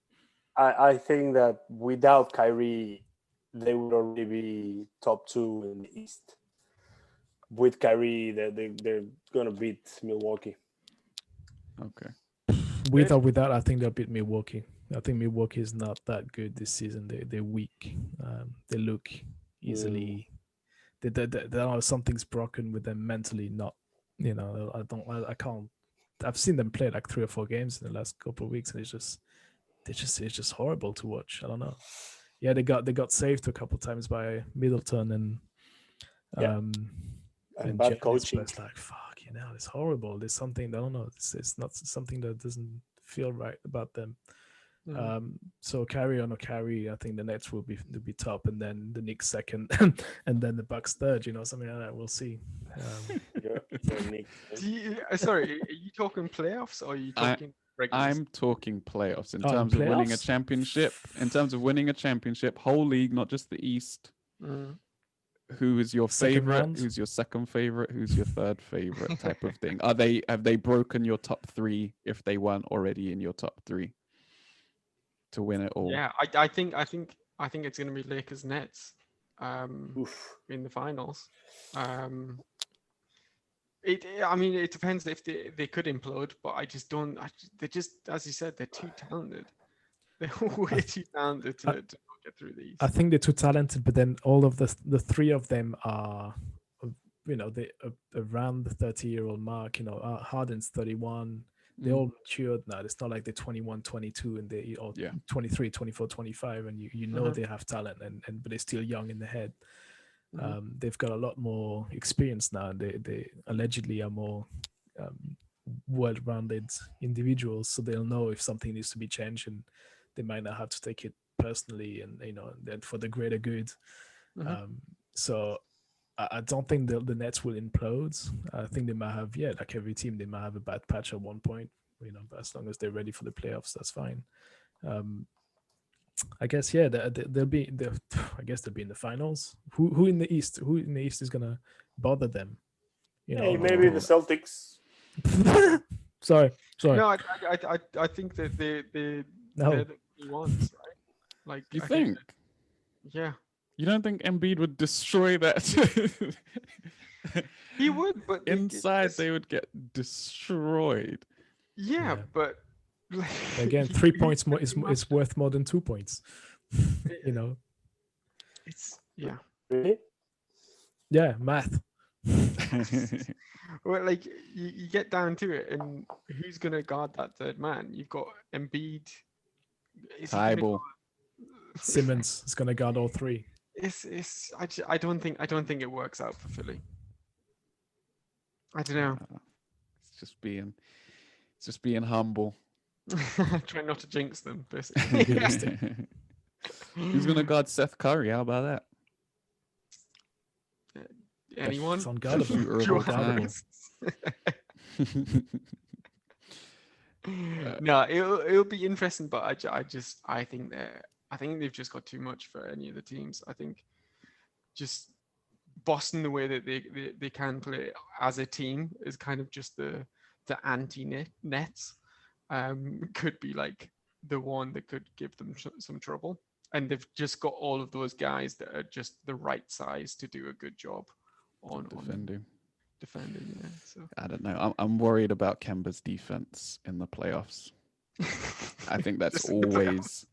I think that without Kyrie, they would already be top 2 in the East. With Kyrie, they're going to beat Milwaukee. Okay. With or without, I think they'll beat Milwaukee. I think Milwaukee is not that good this season. They're weak. They look easily. They know something's broken with them mentally. Not, I can't. I've seen them play like 3 or 4 games in the last couple of weeks, and it's just horrible to watch. I don't know. Yeah, they got saved a couple of times by Middleton and bad coaching. It's like, fuck, it's horrible. There's something, I don't know. It's not something that doesn't feel right about them. So carry on or carry, I think the Nets will be top, and then the Knicks second, and then the Bucks third. Something like that. We'll see. Sorry, are you talking playoffs or are you talking regular? I'm talking playoffs in terms of winning a championship. In terms of winning a championship, whole league, not just the East. Who is your favorite? Who's your second favorite? Who's your third favorite? Type of thing. Have they broken your top 3 if they weren't already in your top 3 to win it all? Yeah, I think it's going to be Lakers Nets in the finals. It depends if they could implode, but I just don't. They just, as you said, they're too talented. They're way too talented to get through these. I think they're too talented, but then all of the 3 of them are, they around the 30-year-old mark. Harden's 31. They're all matured now. It's not like they're 21, 22, and they 23, 24, 25, and you know they have talent, but they're still young in the head. They've got a lot more experience now, and they allegedly are more well-rounded individuals, so they'll know if something needs to be changed, and they might not have to take it personally, and then for the greater good. So I don't think the Nets will implode. I think they might have, like every team, they might have a bad patch at one point, but as long as they're ready for the playoffs, that's fine. I guess, they'll be in the finals. Who in the East? Who in the East is gonna bother them? Maybe the Celtics. Sorry. No, I think that they're the key ones, right? Like, You I think? Yeah. You don't think Embiid would destroy that? He would, but inside they would get destroyed. Yeah, but again, 3 points more is worth more than 2 points. You know. It's Really? Yeah, math. Well, like you get down to it, and who's gonna guard that third man? You've got Embiid. Tybal. Simmons is gonna guard all three. I don't think it works out for Philly. I don't know. It's just being humble. Try not to jinx them, basically. Who's gonna guard Seth Curry? How about that? Anyone? It's unguardable. No, it'll be interesting, but I think they've just got too much for any of the teams. I think just Boston, the way that they can play as a team is kind of just the anti-Nets. Could be like the one that could give them some trouble, and they've just got all of those guys that are just the right size to do a good job on defending. Yeah, so I don't know. I'm worried about Kemba's defense in the playoffs. I think that's always.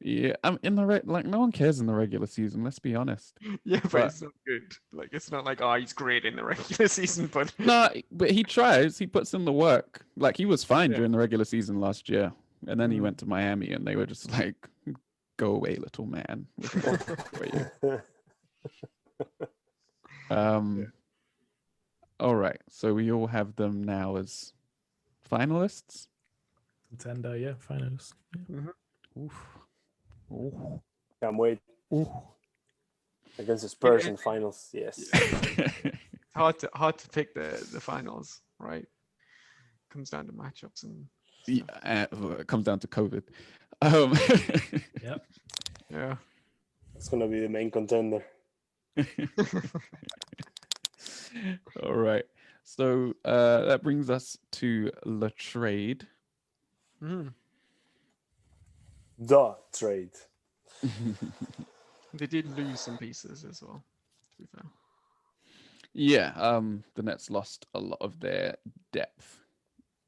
Yeah, I'm in the like no one cares in the regular season. Let's be honest. Yeah, but it's not good. Like it's not like he's great in the regular season, but no, but he tries. He puts in the work. Like he was fine during the regular season last year, and then he went to Miami, and they were just like, "Go away, little man." All right, so we all have them now as finalists. Contender, yeah, finalists. Yeah. Mm-hmm. Ooh. Can't wait. Ooh. Against the Spurs in finals, yes. Hard to pick the finals, right? Comes down to matchups and it comes down to COVID. Yep. Yeah. It's gonna be the main contender. All right. So that brings us to the trade. The trade. They did lose some pieces as well, to be fair. Yeah, the Nets lost a lot of their depth.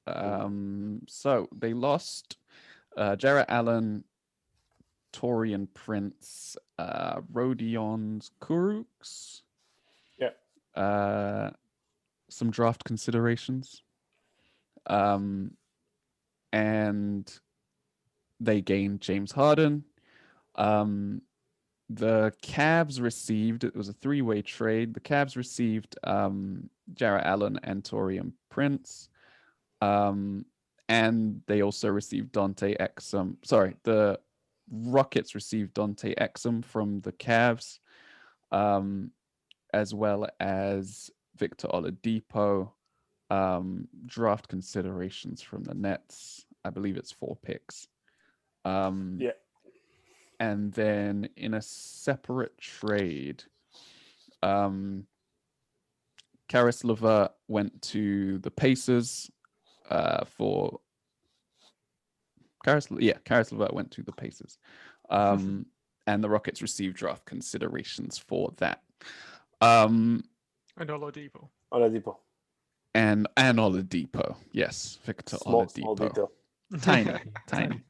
So they lost Jarrett Allen, Torian Prince, Rodions Kurucs. Yeah. Some draft considerations. And they gained James Harden. The Cavs received, it was a three-way trade. The Cavs received Jarrett Allen and Torian Prince. And they also received Dante Exum. Sorry, the Rockets received Dante Exum from the Cavs, as well as Victor Oladipo, draft considerations from the Nets. I believe it's 4 picks. Yeah. And then in a separate trade, Caris LeVert went to the Pacers for Caris LeVert went to the Pacers. And the Rockets received draft considerations for that. And Oladipo. And Oladipo. Yes, Victor Oladipo. Small detail. Tiny.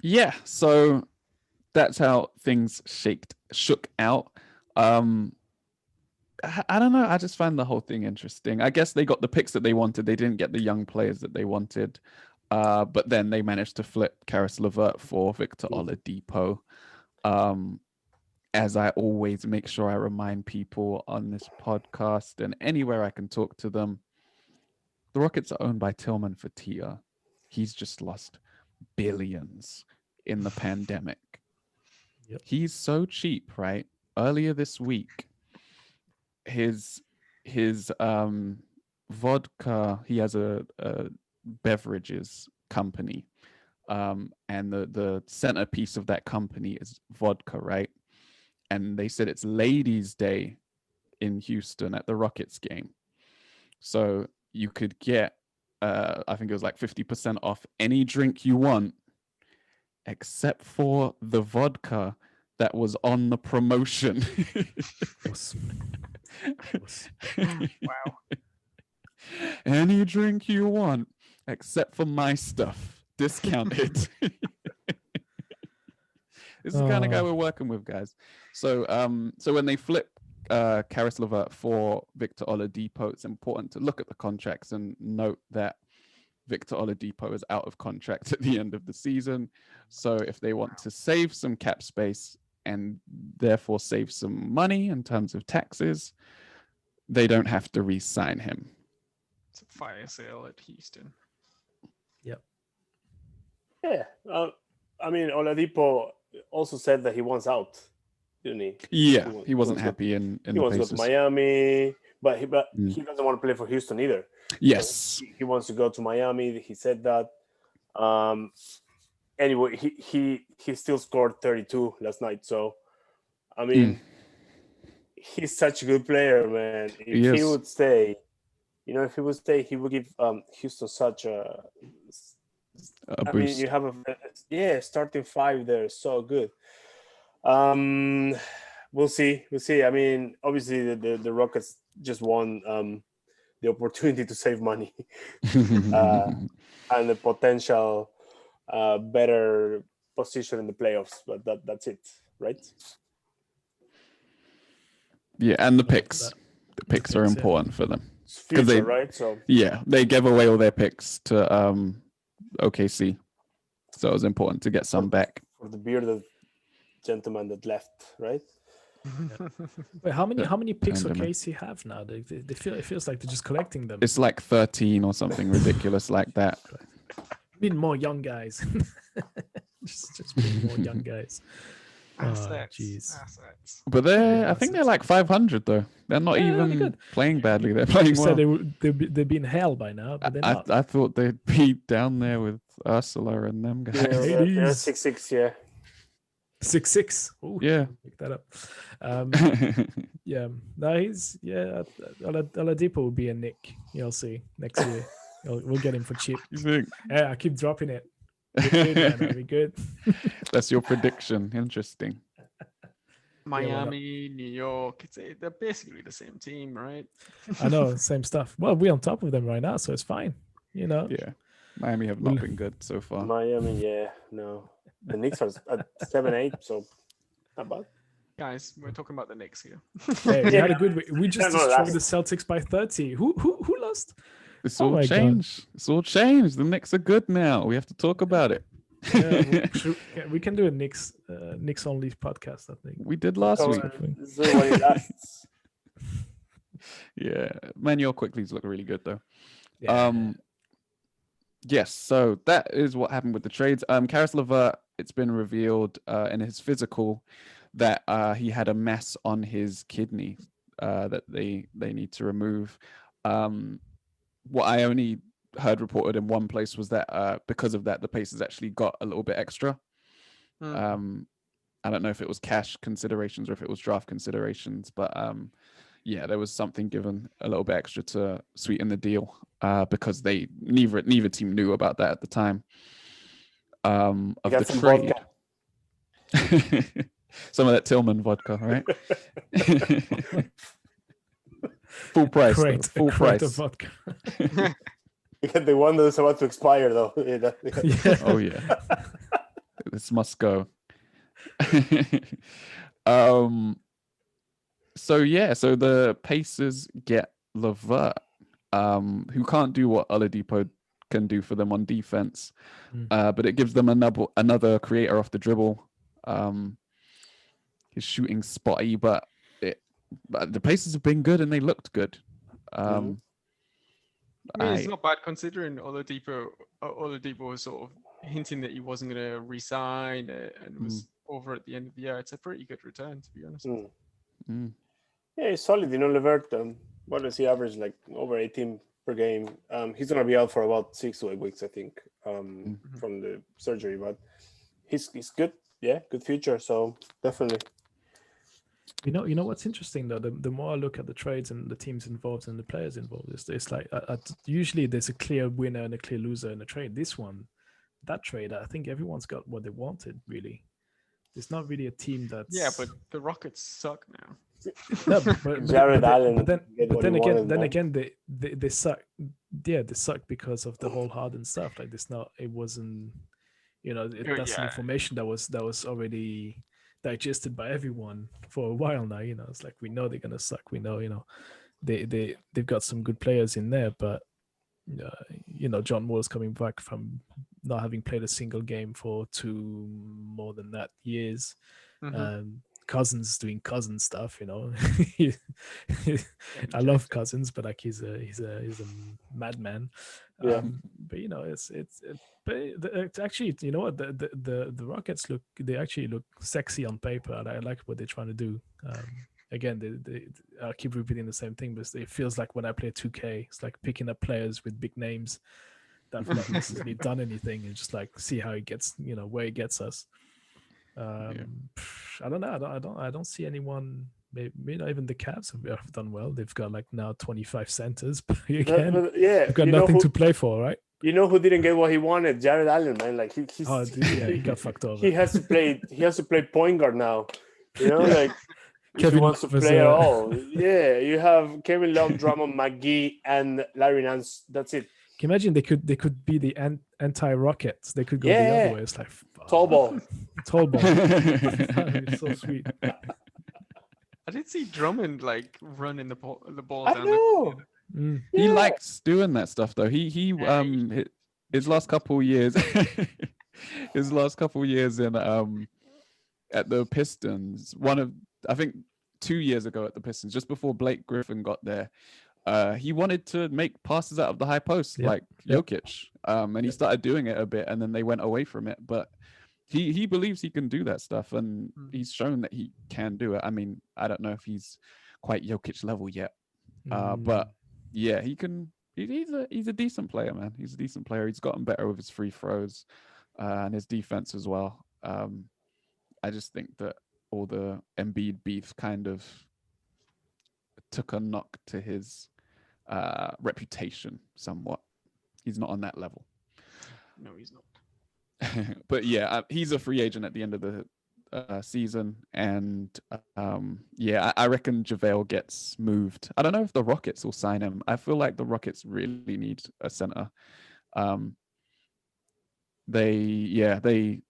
Yeah, so that's how things shook out. I don't know. I just find the whole thing interesting. I guess they got the picks that they wanted. They didn't get the young players that they wanted. But then they managed to flip Caris LeVert for Victor Oladipo. As I always make sure I remind people on this podcast and anywhere I can talk to them, the Rockets are owned by Tillman Fertitta. He's just lost billions in the pandemic. Yep. He's so cheap, right? Earlier this week, his vodka, he has a beverages company, and the centerpiece of that company is vodka, right? And they said it's Ladies' Day in Houston at the Rockets game. So you could get, I think it was like 50% off any drink you want, except for the vodka that was on the promotion. Wow. Any drink you want, except for my stuff, discounted. This is the kind of guy we're working with, guys. So, so when they flip Caris LeVert for Victor Oladipo, it's important to look at the contracts and note that Victor Oladipo is out of contract at the end of the season. So if they want to save some cap space and therefore save some money in terms of taxes, they don't have to re-sign him. It's a fire sale at Houston. Yep. Yeah. I mean, Oladipo also said that he wants out, didn't he? Yeah, he wasn't happy in he the wants Pacers. to go to Miami, but he doesn't want to play for Houston either. Yes. So he wants to go to Miami. He said that. Anyway, he still scored 32 last night. So, I mean, he's such a good player, man. If he would stay, if he would stay, he would give Houston such a boost. mean, you have starting five there, so good. We'll see. I mean, obviously the Rockets just won the opportunity to save money and the potential better position in the playoffs, but that's it, right? Yeah, and the picks. The picks are important for them. It's future, right? So yeah, they gave away all their picks to OKC, so it was important to get some back. For the bearded gentleman that left, right? Wait, how many picks OKC have now? They feel, it feels like they're just collecting them. It's like 13 or something ridiculous like that. Need more young guys. just more young guys. Assets. But I think they're like 500 though. They're not even playing badly. They're playing well. They'd be in hell by now, but they're not. I thought they'd be down there with Ursula and them guys. Yeah, they're 6'6", yeah. 6'6". Ooh, yeah. Pick that up. Yeah. No, Oladipo will be a Nick. You'll see next year. We'll get him for cheap. You think? Yeah, I keep dropping it. That'll be good. That's your prediction. Interesting. Miami, New York, they're basically the same team, right? I know, same stuff. Well, we're on top of them right now, so it's fine. Yeah. Miami have not been good so far. Miami, no. The Knicks are at 7-8, so not bad. Guys, we're talking about the Knicks here. Hey, we had a good week. We just destroyed the Celtics by 30. Who lost? It's all changed. It's all changed. The Knicks are good now. We have to talk about it. Yeah, we can do a Knicks only podcast, I think. We did last week. Yeah. Manuel Quickly's look really good though. Yeah. Yes, so that is what happened with the trades. Caris LeVert, it's been revealed in his physical that he had a mass on his kidney that they need to remove. What I only heard reported in one place was that because of that, the Pacers actually got a little bit extra. I don't know if it was cash considerations or if it was draft considerations, but yeah, there was something given a little bit extra to sweeten the deal because neither team knew about that at the time of the trade. Some of that Tillman vodka, right? Full price. Full price of vodka. You get the one that's about to expire, though. Yeah. Oh yeah, this must go. So the Pacers get LeVert, who can't do what Oladipo can do for them on defense, but it gives them another creator off the dribble. His shooting spotty, but the Pacers have been good and they looked good. I mean, it's not bad considering Oladipo was sort of hinting that he wasn't going to resign and was over at the end of the year. It's a pretty good return, to be honest. Yeah, he's solid. LeVert, what does he average? Like over 18 per game. He's going to be out for about 6 to 8 weeks, I think, from the surgery. But he's good. Yeah, good future. So definitely. You know what's interesting though. The more I look at the trades and the teams involved and the players involved, it's like usually there's a clear winner and a clear loser in a trade. That trade, I think everyone's got what they wanted. Really, there's not really a team that's. Yeah, but the Rockets suck now. No, but Jared Allen. But then again, they suck. Yeah, they suck because of the whole Harden stuff. Like it wasn't. That's information that was already digested by everyone for a while now. It's like we know they're gonna suck. We know, they've got some good players in there, but John Wall's coming back from not having played a single game for 2 more than that years. Cousins doing Cousins stuff, I love Cousins, but like he's a madman. Yeah. But it's actually, you know what, the Rockets they actually look sexy on paper. And I like what they're trying to do. Again, I keep repeating the same thing, but it feels like when I play 2K, it's like picking up players with big names that have not necessarily done anything and just like see how it gets, where it gets us. I don't know. I don't see anyone. Maybe not even the Cavs have done well. They've got like now 25 centers, but again, they've got nothing to play for, right? You know who didn't get what he wanted? Jared Allen, man. Like he got fucked over. He has to play point guard now. Like if he wants to Love play at all. Yeah, you have Kevin Love, Drummond, McGee, and Larry Nance. That's it. Can you imagine they could be the anti-Rockets? They could go the other way. It's like tall ball. It's so sweet. I did see Drummond like running the ball I down know. the He likes doing that stuff though. His last couple years in at the Pistons, I think 2 years ago at the Pistons, just before Blake Griffin got there, he wanted to make passes out of the high post like Jokic, and he started doing it a bit, and then they went away from it. But he believes he can do that stuff, and he's shown that he can do it. I mean, I don't know if he's quite Jokic level yet, but yeah, he can. He's a decent player, man. He's a decent player. He's gotten better with his free throws and his defense as well. I just think that all the Embiid beef kind of took a knock to his reputation somewhat. He's not on that level. No, he's not. But yeah, he's a free agent at the end of the season, and I reckon JaVale gets moved. I don't know if the Rockets will sign him. I feel like the Rockets really need a center. They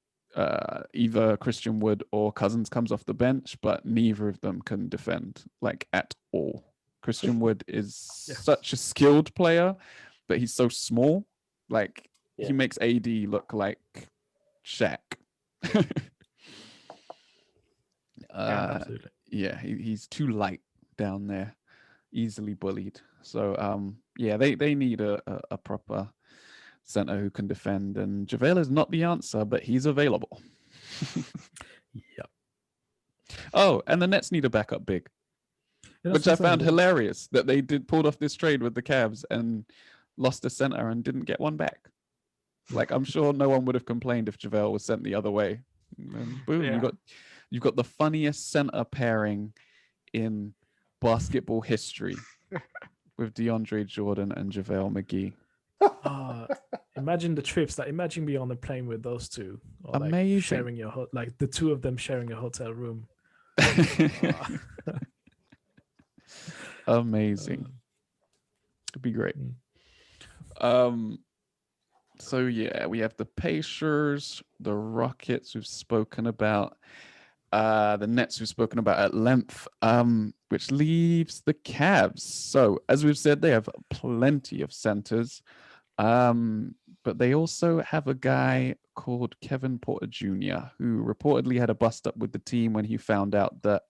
either Christian Wood or Cousins comes off the bench, but neither of them can defend like at all. Christian Wood is such a skilled player, but he's so small. Like he makes AD look like Shaq. Absolutely. Yeah, he's too light down there, easily bullied. So they need a proper center who can defend, and JaVale is not the answer, but he's available. Yep. Oh, and the Nets need a backup big, which I found hilarious that they pulled off this trade with the Cavs and lost a center and didn't get one back. Like, I'm sure no one would have complained if JaVale was sent the other way. And boom, you've got the funniest center pairing in basketball history with DeAndre Jordan and JaVale McGee. Imagine the trips. Like, imagine being on a plane with those two. Or amazing. Like sharing like the two of them sharing a hotel room. Amazing. It'd be great. So yeah, we have the Pacers, the Rockets we've spoken about, the Nets we've spoken about at length, which leaves the Cavs. So as we've said, they have plenty of centers, but they also have a guy called Kevin Porter Jr., who reportedly had a bust up with the team when he found out that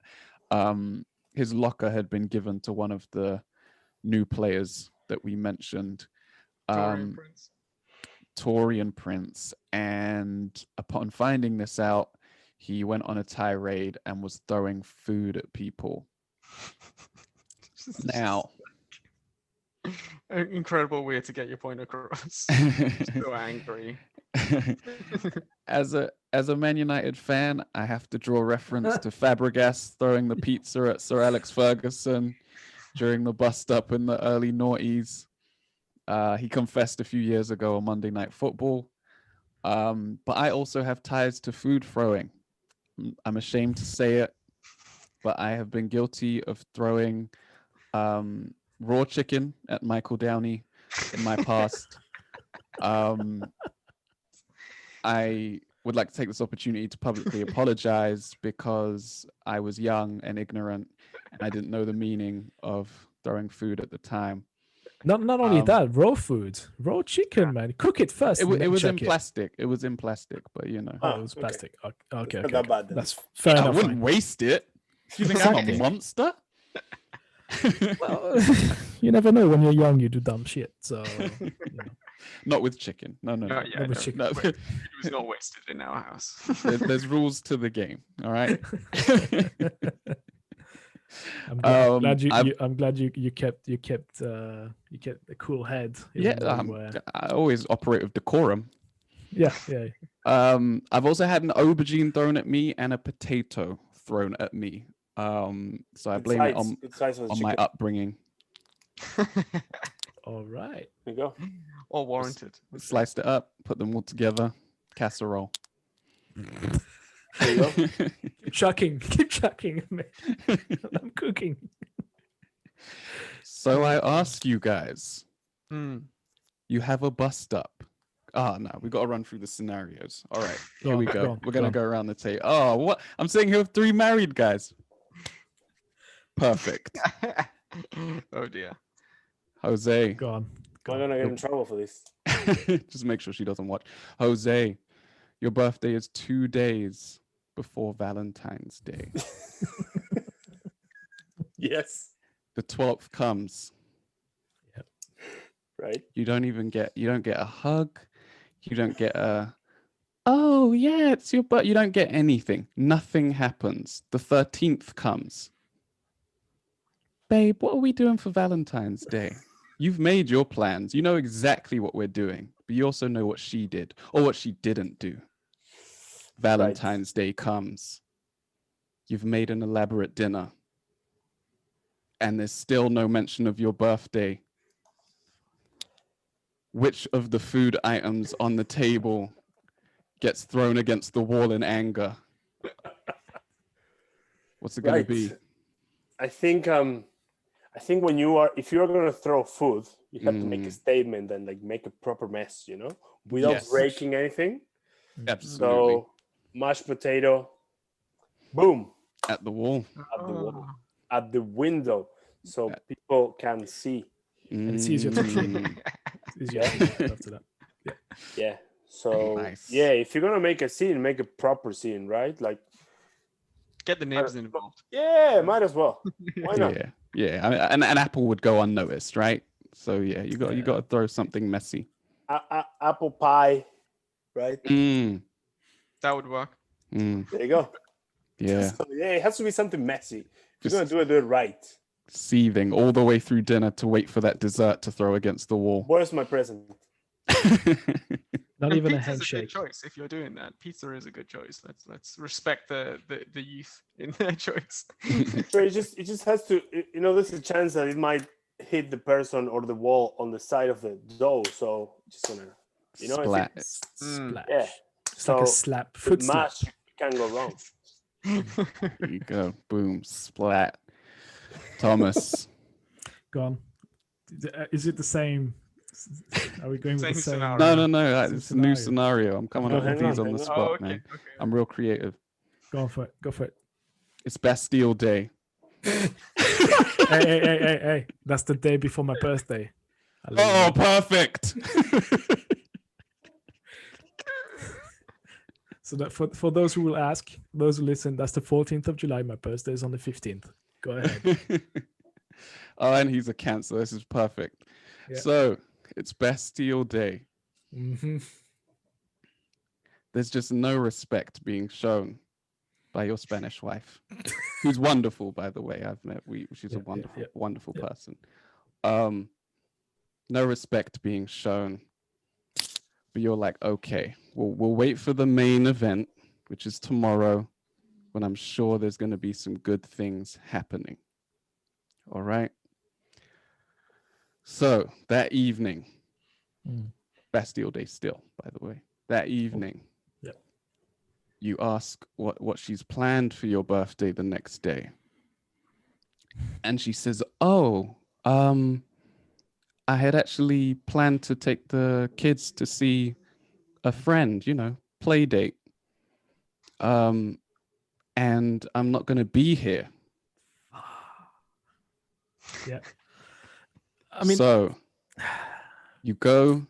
his locker had been given to one of the new players that we mentioned. Torian Prince. And upon finding this out, he went on a tirade and was throwing food at people. Now, an incredible way to get your point across. So angry. As as a Man United fan, I have to draw reference to Fabregas throwing the pizza at Sir Alex Ferguson during the bust-up in the early noughties. He confessed a few years ago on Monday Night Football. But I also have ties to food throwing. I'm ashamed to say it, but I have been guilty of throwing raw chicken at Michael Downey in my past. I would like to take this opportunity to publicly apologize because I was young and ignorant and I didn't know the meaning of throwing food at the time. Not only that, raw food, raw chicken, man. Cook it first. It was in plastic. It was in plastic, but you know. Oh, it was plastic. Okay. Not that bad, then. That's fair enough. I wouldn't waste it. Do you think I'm a monster? Well, you never know. When you're young, you do dumb shit. So, you know. Not with chicken. No. Not with chicken. No. It was not wasted in our house. There's rules to the game. All right. I'm glad you kept a cool head. I always operate with decorum. Yeah. I've also had an aubergine thrown at me and a potato thrown at me. So I blame it on my upbringing. All right. There you go. All warranted. Sliced it up, put them all together, casserole. There you go. Keep chucking. I'm cooking. So I ask you guys, Hmm. you have a bust up. No, we got to run through the scenarios. All right, here we go. We're going to go around the table. Oh, what? I'm saying here with 3 married guys. Perfect. Oh dear. Jose. Go on. I'm going to get in trouble for this. Just make sure she doesn't watch. Jose, your birthday is 2 days before Valentine's Day. Yes. The 12th comes. Yep. Right. You don't get a hug. You don't get oh yeah, it's your birthday. You don't get anything. Nothing happens. The 13th comes. Babe, what are we doing for Valentine's Day? You've made your plans. You know exactly what we're doing, but you also know what she did or what she didn't do. Valentine's Day comes. You've made an elaborate dinner. And there's still no mention of your birthday. Which of the food items on the table gets thrown against the wall in anger? What's it going to be? I think when if you're going to throw food, you have to make a statement and like make a proper mess, you know, without breaking anything. Absolutely. So mashed potato, boom, at the wall, at the window, so people can see. And it's easier to clean. It's easier to clean after that. Yeah. So nice. if you're gonna make a scene, make a proper scene, right? Like get the neighbors involved. Yeah, might as well. Why not? Yeah. I mean, an apple would go unnoticed, right? So yeah, you got to throw something messy. Apple pie, right? That would work. There you go. Yeah. So, it has to be something messy. If you're gonna do it right. Seething all the way through dinner to wait for that dessert to throw against the wall. Where's my present? Not even a handshake. handshake. A good choice if you're doing that. Pizza is a good choice. Let's respect the youth in their choice. So it just has to. There's a chance that it might hit the person or the wall on the side of the dough. So just gonna, splat. Splash. Yeah. It's so like a slap. Foot slap. Mash can't go wrong. There you go. Boom. Splat. Thomas. Go on. Is it the same? Are we going with the same? Scenario. No. It's a new scenario. I'm coming up with these on the spot, man. Okay. I'm real creative. Go for it. It's Bastille Day. Hey. That's the day before my birthday. Oh, perfect. So that for those who will ask, those who listen, that's the 14th of July. My birthday is on the 15th. Go ahead. Oh, and he's a Cancer. This is perfect. Yeah. So it's Bastille Day. Mm-hmm. There's just no respect being shown by your Spanish wife, who's wonderful, by the way. She's a wonderful person. No respect being shown, but you're like, okay, we'll wait for the main event. which is tomorrow, when I'm sure there's going to be some good things happening. All right. So that evening, Bastille Day still, by the way, that evening, you ask what she's planned for your birthday the next day. And she says, oh, I had actually planned to take the kids to see a friend, play date. And I'm not going to be here. Yeah. I mean, so you go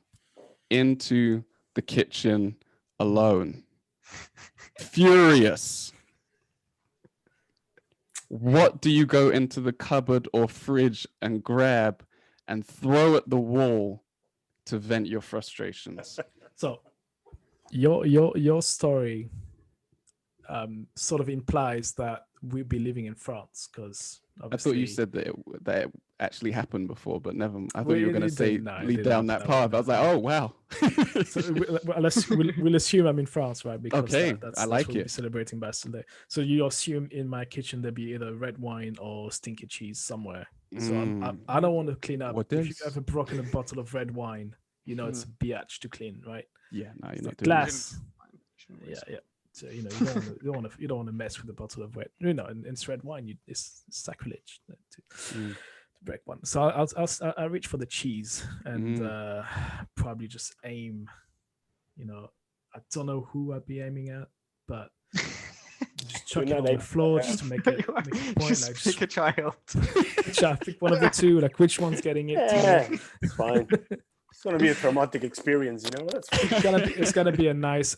into the kitchen alone, furious. What do you go into the cupboard or fridge and grab and throw at the wall to vent your frustrations? So your story sort of implies that we'll be living in France, because I thought you said that it actually happened before, but never. I thought you were going to say lead down that path. I was like, oh wow. So we'll assume I'm in France, right? Because okay, that's I like what we'll it. be celebrating Bastille Day. So you assume in my kitchen there'll be either red wine or stinky cheese somewhere. So I don't want to clean up. If you ever broken a bottle of red wine, it's a biatch to clean, right? Yeah, no, you're not doing glass. Yeah. So you don't want to mess with a bottle of red. And it's red wine. It's sacrilege to break one. So I'll reach for the cheese and probably just aim. I don't know who I'd be aiming at, but just chuck it on the floor just to make a point. Just pick a child. Pick one of the two. Like, which one's getting it? It's fine. It's gonna be a traumatic experience, That's it's gonna be a nice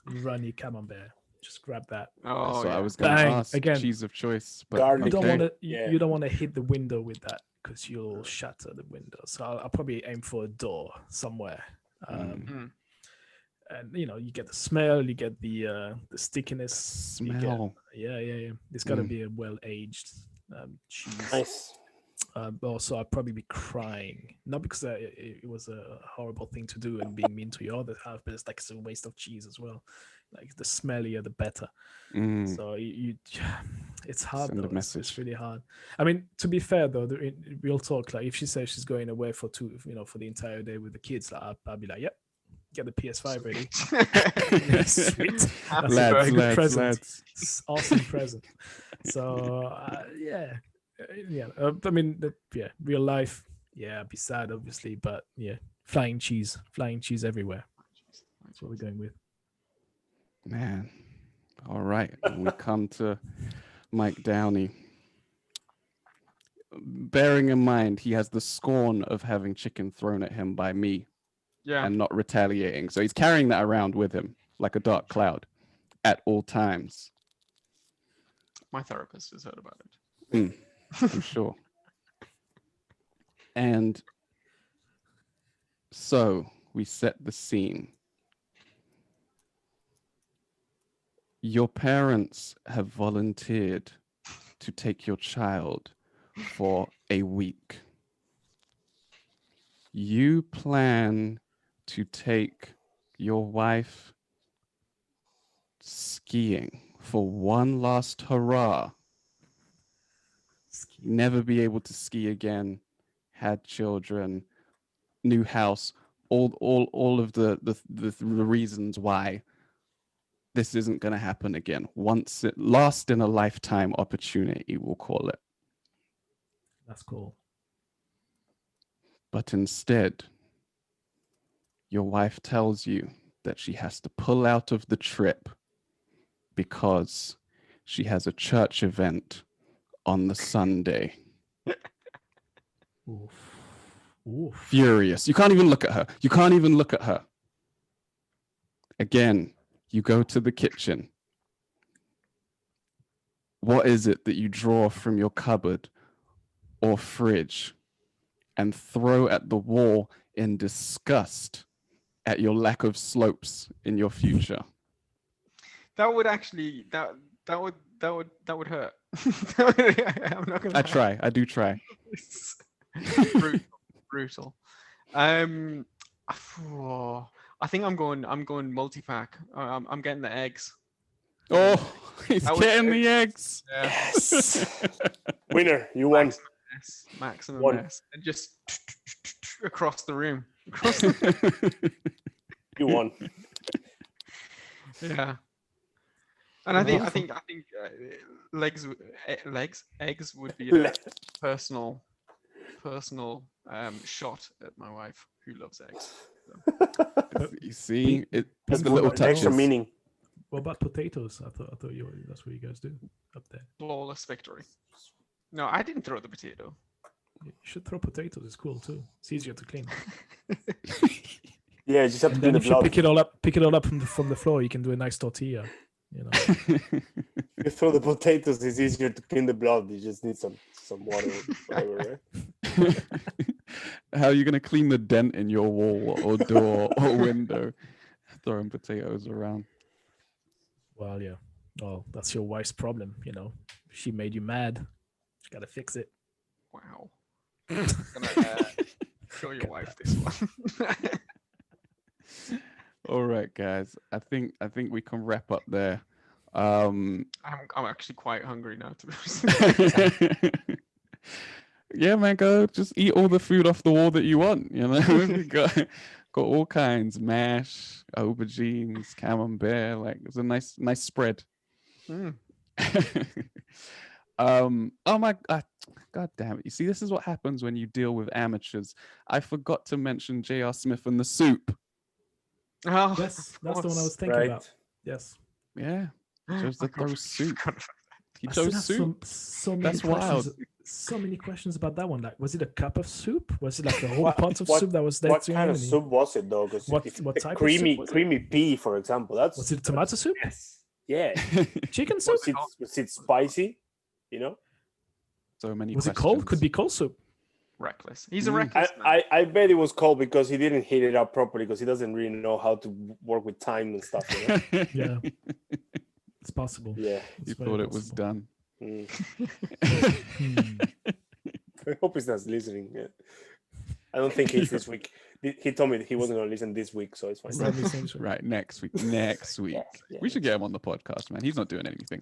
runny camembert. Just grab that. Oh, so I was gonna ask again, cheese of choice, but garlic. You don't want to hit the window with that, because you'll shatter the window. So I'll probably aim for a door somewhere. And you get the smell, you get the stickiness. Smell. Yeah. It's got to be a well-aged cheese. Nice. Also, I'd probably be crying, not because it was a horrible thing to do and being mean to your other half, but it's a waste of cheese as well. Like, the smellier, the better. So it's hard. Send though. a message. It's really hard. I mean, to be fair though, real talk. Like, if she says she's going away for for the entire day with the kids, I'll be like, yep. Get the PS5 ready. Sweet. That's a very good present. Lads. Awesome present. So I mean, real life. Yeah, I'd be sad, obviously, but flying cheese everywhere. That's what we're going with. Man, all right. We come to Mike Downey. Bearing in mind, he has the scorn of having chicken thrown at him by me. Yeah. And not retaliating. So he's carrying that around with him like a dark cloud at all times. My therapist has heard about it. I'm sure. And so we set the scene. Your parents have volunteered to take your child for a week. You plan to take your wife skiing for one last hurrah. Never be able to ski again. Had children, new house, all of the reasons why this isn't going to happen again. Last in a lifetime opportunity, we'll call it. That's cool. But instead, your wife tells you that she has to pull out of the trip because she has a church event on the Sunday. Oof. Furious. You can't even look at her. Again, you go to the kitchen. What is it that you draw from your cupboard or fridge and throw at the wall in disgust at your lack of slopes in your future? That would actually that would hurt. I'm not gonna. I do try. Brutal. I think I'm going multi-pack. I'm getting the eggs. Oh, he's That was getting it. the eggs. Yeah. Yes. Winner, you won. Maximum S. And just across the room. You won. Yeah. And I think eggs would be a personal shot at my wife who loves eggs. So. You see, it has the People little like touches. Extra meaning. What about potatoes? I thought that's what you guys do up there. Flawless victory. No, I didn't throw the potato. You should throw potatoes. It's cool too. It's easier to clean. Yeah, you just have to And clean then the if you blood. pick it all up from the floor, you can do a nice tortilla. You know. You throw the potatoes, it's easier to clean the blood. You just need some water, whatever, right? How are you gonna clean the dent in your wall or door or window? Throwing potatoes around. Well, yeah. Well, that's your wife's problem. You know, she made you mad. You gotta fix it. Wow. I'm gonna show your wife this one. All right, guys. I think we can wrap up there. I'm actually quite hungry now, to be honest. Yeah, man, go just eat all the food off the wall that you want. You know, got all kinds: mash, aubergines, camembert. Like it's a nice spread. Mm. Oh my God damn it. You see, this is what happens when you deal with amateurs. I forgot to mention J.R. Smith and the soup. Oh, Yes, that's the one I was thinking about. Yes. Yeah. Chose to throw soup. He I still chose have soup. so many That's questions. wild. So many questions about that one. Like, was it a cup of soup? Was it like a whole pot of soup that was there? What kind of soup was it, though? 'Cause What if type of soup creamy was it? creamy pea, for example. Was it tomato soup? Yes. Yeah. Chicken soup? Was it spicy? You know. So many Was it questions. cold? Could be cold soup. Reckless. He's a reckless man. I bet it was cold because he didn't heat it up properly because he doesn't really know how to work with time and stuff. You know? Yeah. It's possible. Yeah. It's You very thought it was possible. done. I hope he's not listening. Yeah. I don't think he's this week. He told me that he wasn't going to listen this week, so it's fine. Right, next week. Next week. Yeah. We should get him on the podcast, man. He's not doing anything.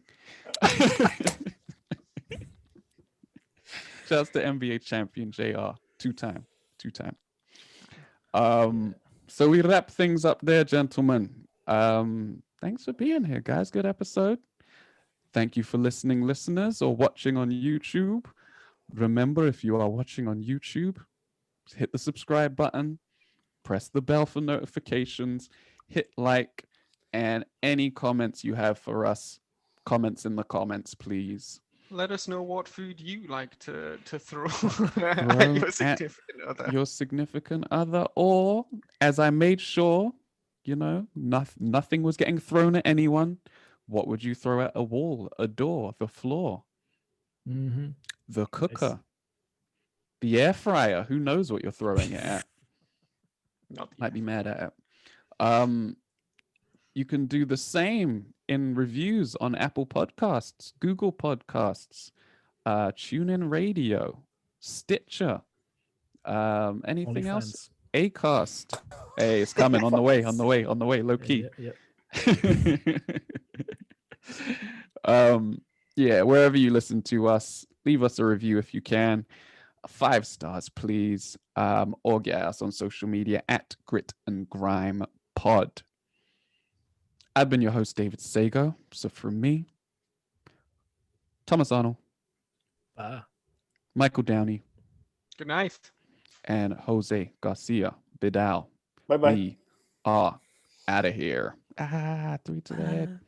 Shouts to NBA champion JR. Two-time. So we wrap things up there, gentlemen. Thanks for being here, guys. Good episode. Thank you for listening, listeners, or watching on YouTube. Remember, if you are watching on YouTube, hit the subscribe button, press the bell for notifications, hit like, and any comments you have for us, comments in the comments, please. Let us know what food you like to throw Throw your at significant other. Your significant other, or as I made sure, you know, nothing was getting thrown at anyone. What would you throw at a wall, a door, the floor, the cooker, the air fryer? Who knows what you're throwing it at? Might be mad at it. You can do the same in reviews on Apple Podcasts, Google Podcasts, TuneIn Radio, Stitcher, anything else? Acast. Hey, it's coming on the way, low key. Yeah, wherever you listen to us, leave us a review if you can. 5 stars, please. Or get us on social media at Grit and Grime Pod. I've been your host, David Sagoe. So from me, Thomas Arnal, Michael Downey, Good night. and Jose Garcia Vidal. Bye-bye. We are out of here. 3 to the head.